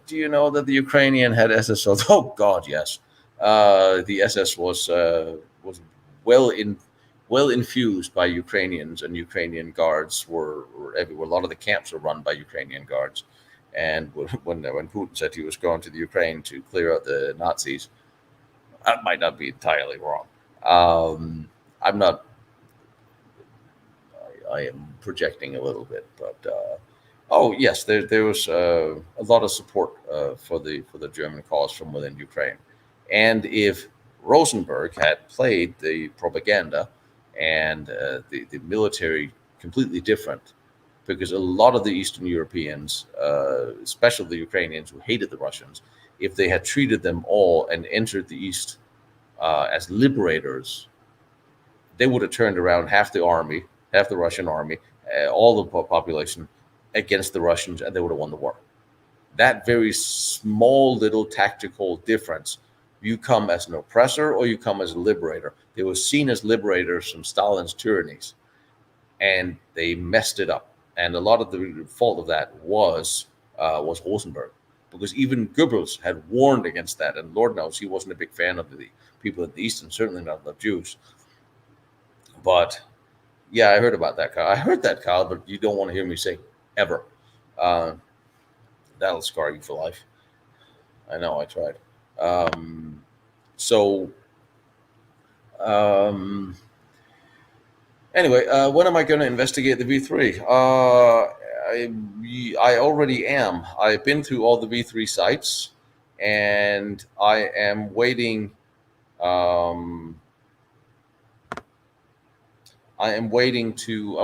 do you know that the Ukrainian had SSOs? Oh God, yes. The SS was well infused by Ukrainians, and Ukrainian guards were everywhere. A lot of the camps were run by Ukrainian guards. And when Putin said he was going to the Ukraine to clear out the Nazis, that might not be entirely wrong. I'm not. I am projecting a little bit, but oh yes, there was a lot of support for the German cause from within Ukraine, and if Rosenberg had played the propaganda and the military completely different, because a lot of the Eastern Europeans, especially the Ukrainians who hated the Russians, if they had treated them all and entered the East as liberators, they would have turned around half the army, half the Russian army, all the population against the Russians, and they would have won the war. That very small little tactical difference. You come as an oppressor or you come as a liberator. They were seen as liberators from Stalin's tyrannies, and they messed it up. And a lot of the fault of that was Rosenberg, because even Goebbels had warned against that, and Lord knows he wasn't a big fan of the people in the East, and certainly not the Jews. But yeah, I heard about that, Kyle. I heard that, Kyle, but you don't want to hear me say ever. Uh, that'll scar you for life. I know, I tried. So um, anyway, when am I going to investigate the V3? I already am. I've been through all the V3 sites, and I am waiting. Um, I am waiting to.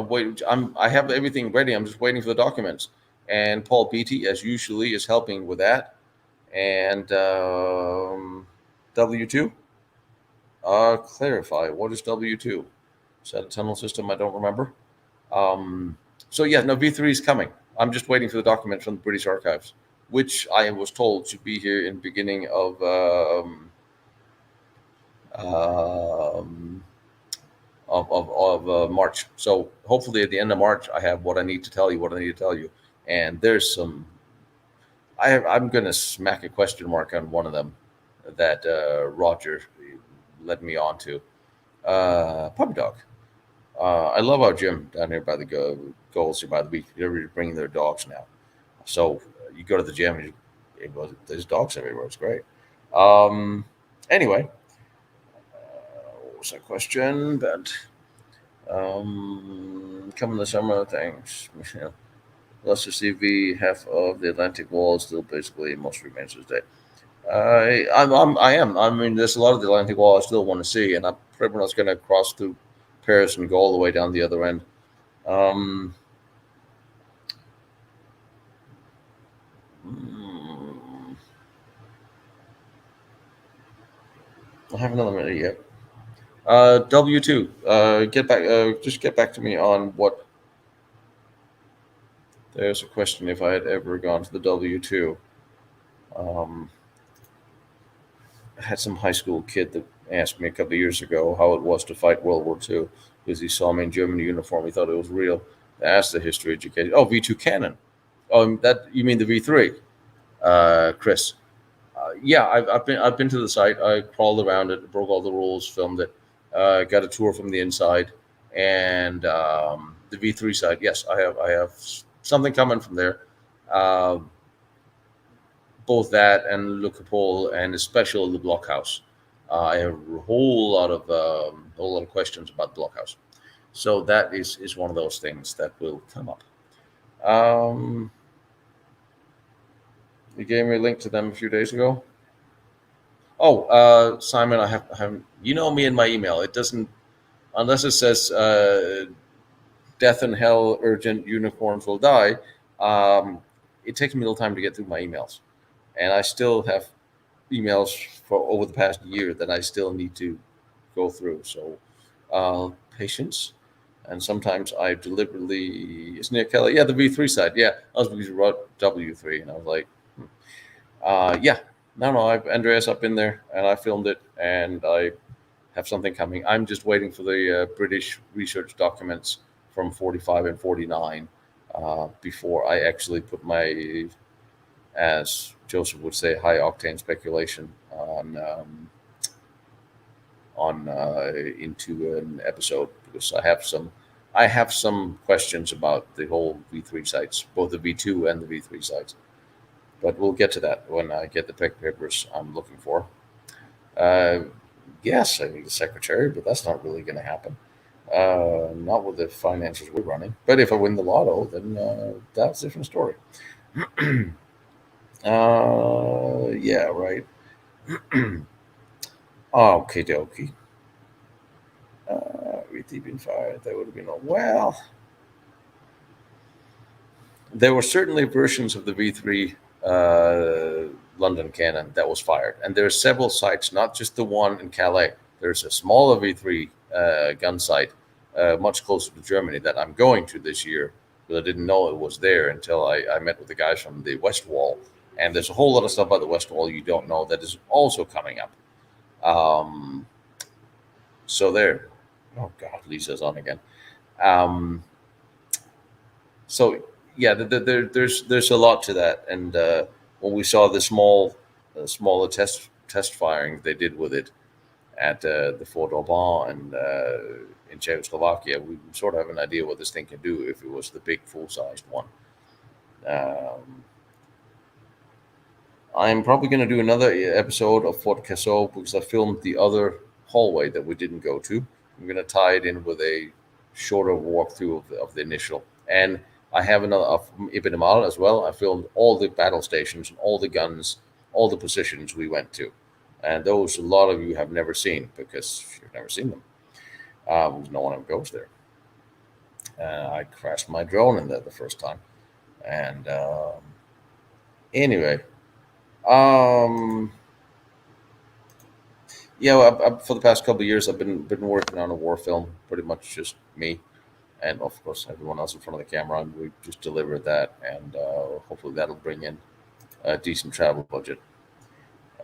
I have everything ready. I'm just waiting for the documents. And Paul Beatty, as usually, is helping with that. And W2. Clarify, what is W2? Is that a tunnel system? I don't remember. So yeah, no, V3 is coming. I'm just waiting for the document from the British Archives, which I was told should be here in the beginning of March. So hopefully at the end of March, I have what I need to tell you. And there's some. I'm going to smack a question mark on one of them that Roger led me on to. Puppy dog. I love our gym down here by the goals here by the beach. Everybody's bringing their dogs now. So you go to the gym and there's dogs everywhere. It's great. Anyway, what was that question? But coming the summer, thanks. Let's just see if half of the Atlantic Wall is still basically most remains to this day. I am. I mean, there's a lot of the Atlantic Wall I still want to see, and I'm pretty much going to cross through Paris and go all the way down the other end. I haven't another minute yet. W2. Get back. Just get back to me on what. There's a question if I had ever gone to the W2. I had some high school kid that asked me a couple of years ago how it was to fight World War II because he saw me in German uniform. He thought it was real. I asked the history educator. Oh, V2 cannon. Oh, that you mean the V3, Chris? Yeah, I've been to the site. I crawled around it, broke all the rules, filmed it, got a tour from the inside, and the V3 site. Yes, I have something coming from there. Both that and Le Capole, and especially the blockhouse. I have a whole lot of questions about the blockhouse. So that is one of those things that will come up. You gave me a link to them a few days ago. Oh, Simon, I have you know me in my email. It doesn't unless it says death and hell, urgent, unicorns will die. It takes me a little time to get through my emails, and I still have emails for over the past year that I still need to go through. So patience. And sometimes I deliberately, isn't it, Kelly? Yeah, the V3 side. Yeah, I was because you wrote W3, and I was like, yeah, no, Andreas, I've been there, and I filmed it, and I have something coming. I'm just waiting for the British research documents from 45 and 49 before I actually put my, as Joseph would say, high octane speculation on into an episode, because I have some questions about the whole V3 sites, both the V2 and the V3 sites. But we'll get to that when I get the papers I'm looking for. Yes, I need a secretary, but that's not really going to happen. Not with the finances we're running. But if I win the lotto, then that's a different story. Yeah, right. Okay, dokie. With deep in fire, that would have been well. There were certainly versions of the V3 London cannon that was fired, and there are several sites, not just the one in Calais. There's a smaller V3 gun site much closer to Germany that I'm going to this year, but I didn't know it was there until I met with the guys from the West Wall. And there's a whole lot of stuff about the West Wall you don't know that is also coming up. Um, so there. Oh God, Lisa's on again. Um, so yeah, there's a lot to that. And when we saw the smaller test firing they did with it at the Fort Oban and in Czechoslovakia, we sort of have an idea what this thing can do if it was the big full-sized one. Um, I'm probably going to do another episode of Fort Cassel because I filmed the other hallway that we didn't go to. I'm going to tie it in with a shorter walkthrough of the initial. And I have another of Ibn Amal as well. I filmed all the battle stations and all the guns, all the positions we went to. And those a lot of you have never seen because you've never seen them. No one ever goes there. I crashed my drone in there the first time. And anyway, um, yeah, well, for the past couple of years, I've been working on a war film, pretty much just me, and of course everyone else in front of the camera. And we just delivered that, and hopefully that'll bring in a decent travel budget.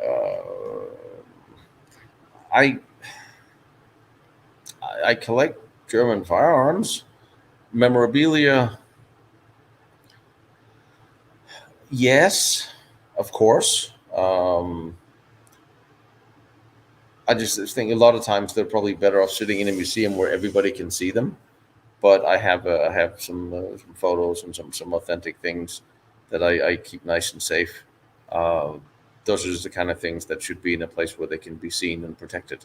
Uh, I I collect German firearms, memorabilia. Yes, of course. I just think a lot of times they're probably better off sitting in a museum where everybody can see them. But I have some photos and some authentic things that I keep nice and safe. Uh, those are just the kind of things that should be in a place where they can be seen and protected.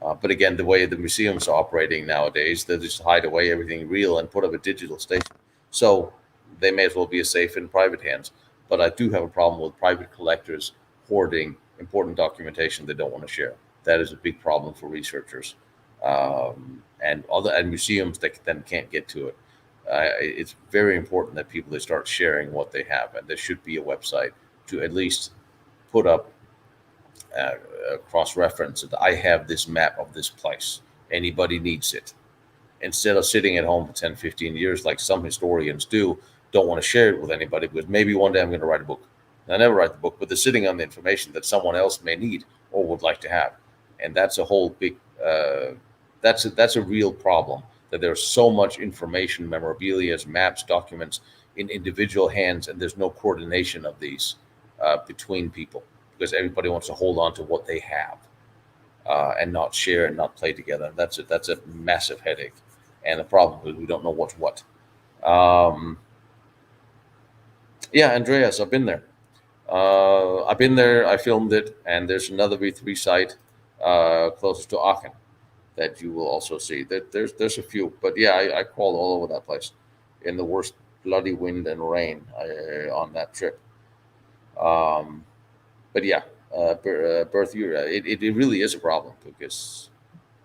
But again, the way the museums are operating nowadays, they just hide away everything real and put up a digital station. So they may as well be as safe in private hands. But I do have a problem with private collectors hoarding important documentation they don't want to share. That is a big problem for researchers and museums that then can't get to it. It's very important that people they start sharing what they have, and there should be a website to at least put up cross reference that I have this map of this place. Anybody needs it. Instead of sitting at home for 10, 15 years, like some historians do, don't want to share it with anybody because maybe one day I'm going to write a book. And I never write the book, but they're sitting on the information that someone else may need or would like to have. And that's a whole big, that's a real problem that there's so much information, memorabilia, maps, documents in individual hands, and there's no coordination of these between people because everybody wants to hold on to what they have and not share and not play together. And that's a massive headache. And the problem is we don't know what's what. Um, yeah, Andreas, I've been there. I've been there. I filmed it, and there's another V3 site closest to Aachen that you will also see. There's a few, but yeah, I crawled all over that place in the worst bloody wind and rain on that trip. Um, but yeah, birth year, it really is a problem because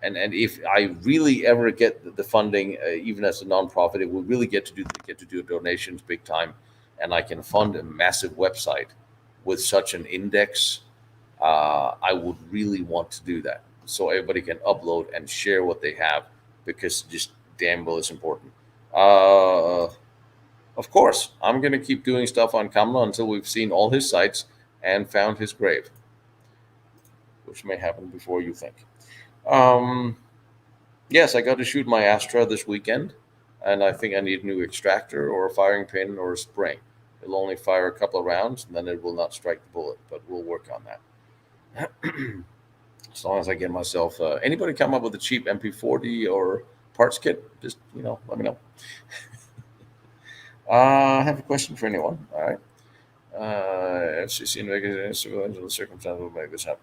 and if I really ever get the funding, even as a nonprofit, it will really get to do donations big time, and I can fund a massive website with such an index. I would really want to do that so everybody can upload and share what they have because just damn well it's important. Uh, of course, I'm going to keep doing stuff on Kamla until we've seen all his sites and found his grave, which may happen before you think. Um, yes, I got to shoot my Astra this weekend, and I think I need a new extractor or a firing pin or a spring. It'll only fire a couple of rounds, and then it will not strike the bullet, but we'll work on that. As long as I get myself, anybody come up with a cheap MP40 or parts kit, just let me know. I have a question for anyone. All right. FCC investigating civil circumstances will make this happen.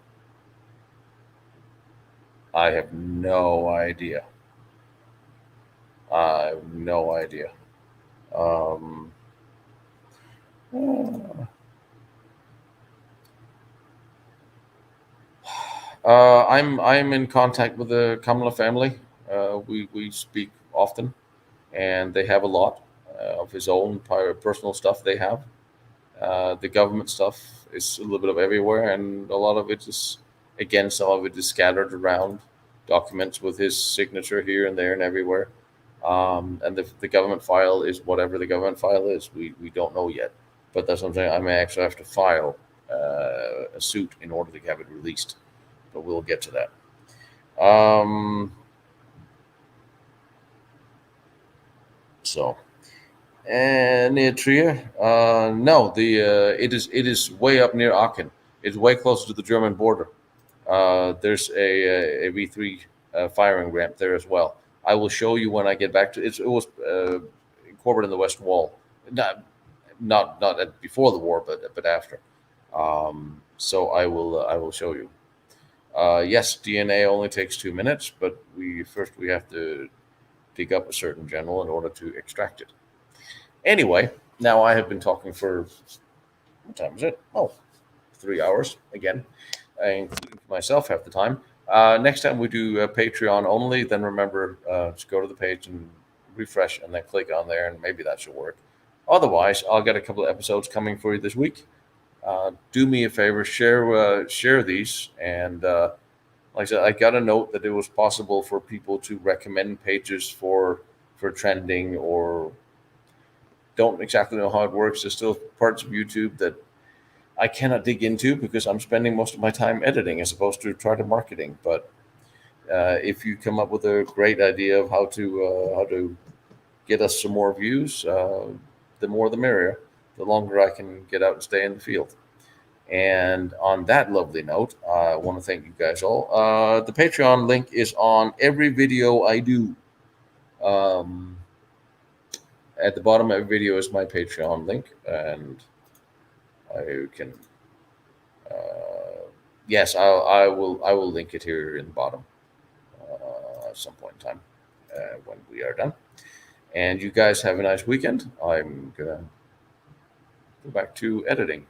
I have no idea. I have no idea. Um, uh, I'm in contact with the Kamala family. We speak often, and they have a lot of his own personal stuff. They have the government stuff is a little bit of everywhere, and a lot of it is again some of it is scattered around. documents with his signature here and there and everywhere. And the government file is whatever the government file is. We don't know yet, but that's what I'm saying. I may actually have to file a suit in order to have it released, but we'll get to that. So, and near Trier, no, it is way up near Aachen. It's way closer to the German border. There's a V3 firing ramp there as well. I will show you when I get back to it. It was incorporated in the West Wall, not before the war, but after. So I will show you. Yes, DNA only takes 2 minutes, but we have to dig up a certain general in order to extract it. Anyway, now I have been talking for what time is it? Oh, 3 hours again, including myself half the time. Next time we do Patreon only, then remember just go to the page and refresh and then click on there, and maybe that should work. Otherwise, I'll get a couple of episodes coming for you this week. Do me a favor, share these, and like I said, I got a note that it was possible for people to recommend pages for trending, or don't exactly know how it works. There's still parts of YouTube that I cannot dig into because I'm spending most of my time editing as opposed to try to marketing. But if you come up with a great idea of how to get us some more views, the more the merrier. The longer I can get out and stay in the field. And on that lovely note, I want to thank you guys all. The Patreon link is on every video I do. At the bottom of every video is my Patreon link, and I can. Yes, I will link it here in the bottom at some point in time when we are done. And you guys have a nice weekend. I'm gonna go back to editing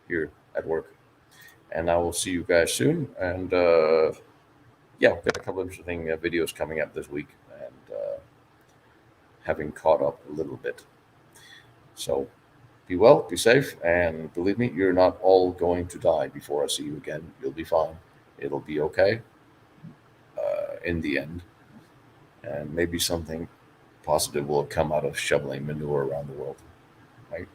here at work, and I will see you guys soon. And yeah, we've got a couple of interesting videos coming up this week, and having caught up a little bit. So be well, be safe, and believe me, you're not all going to die before I see you again. You'll be fine. It'll be okay in the end, and maybe something positive will come out of shoveling manure around the world. Right?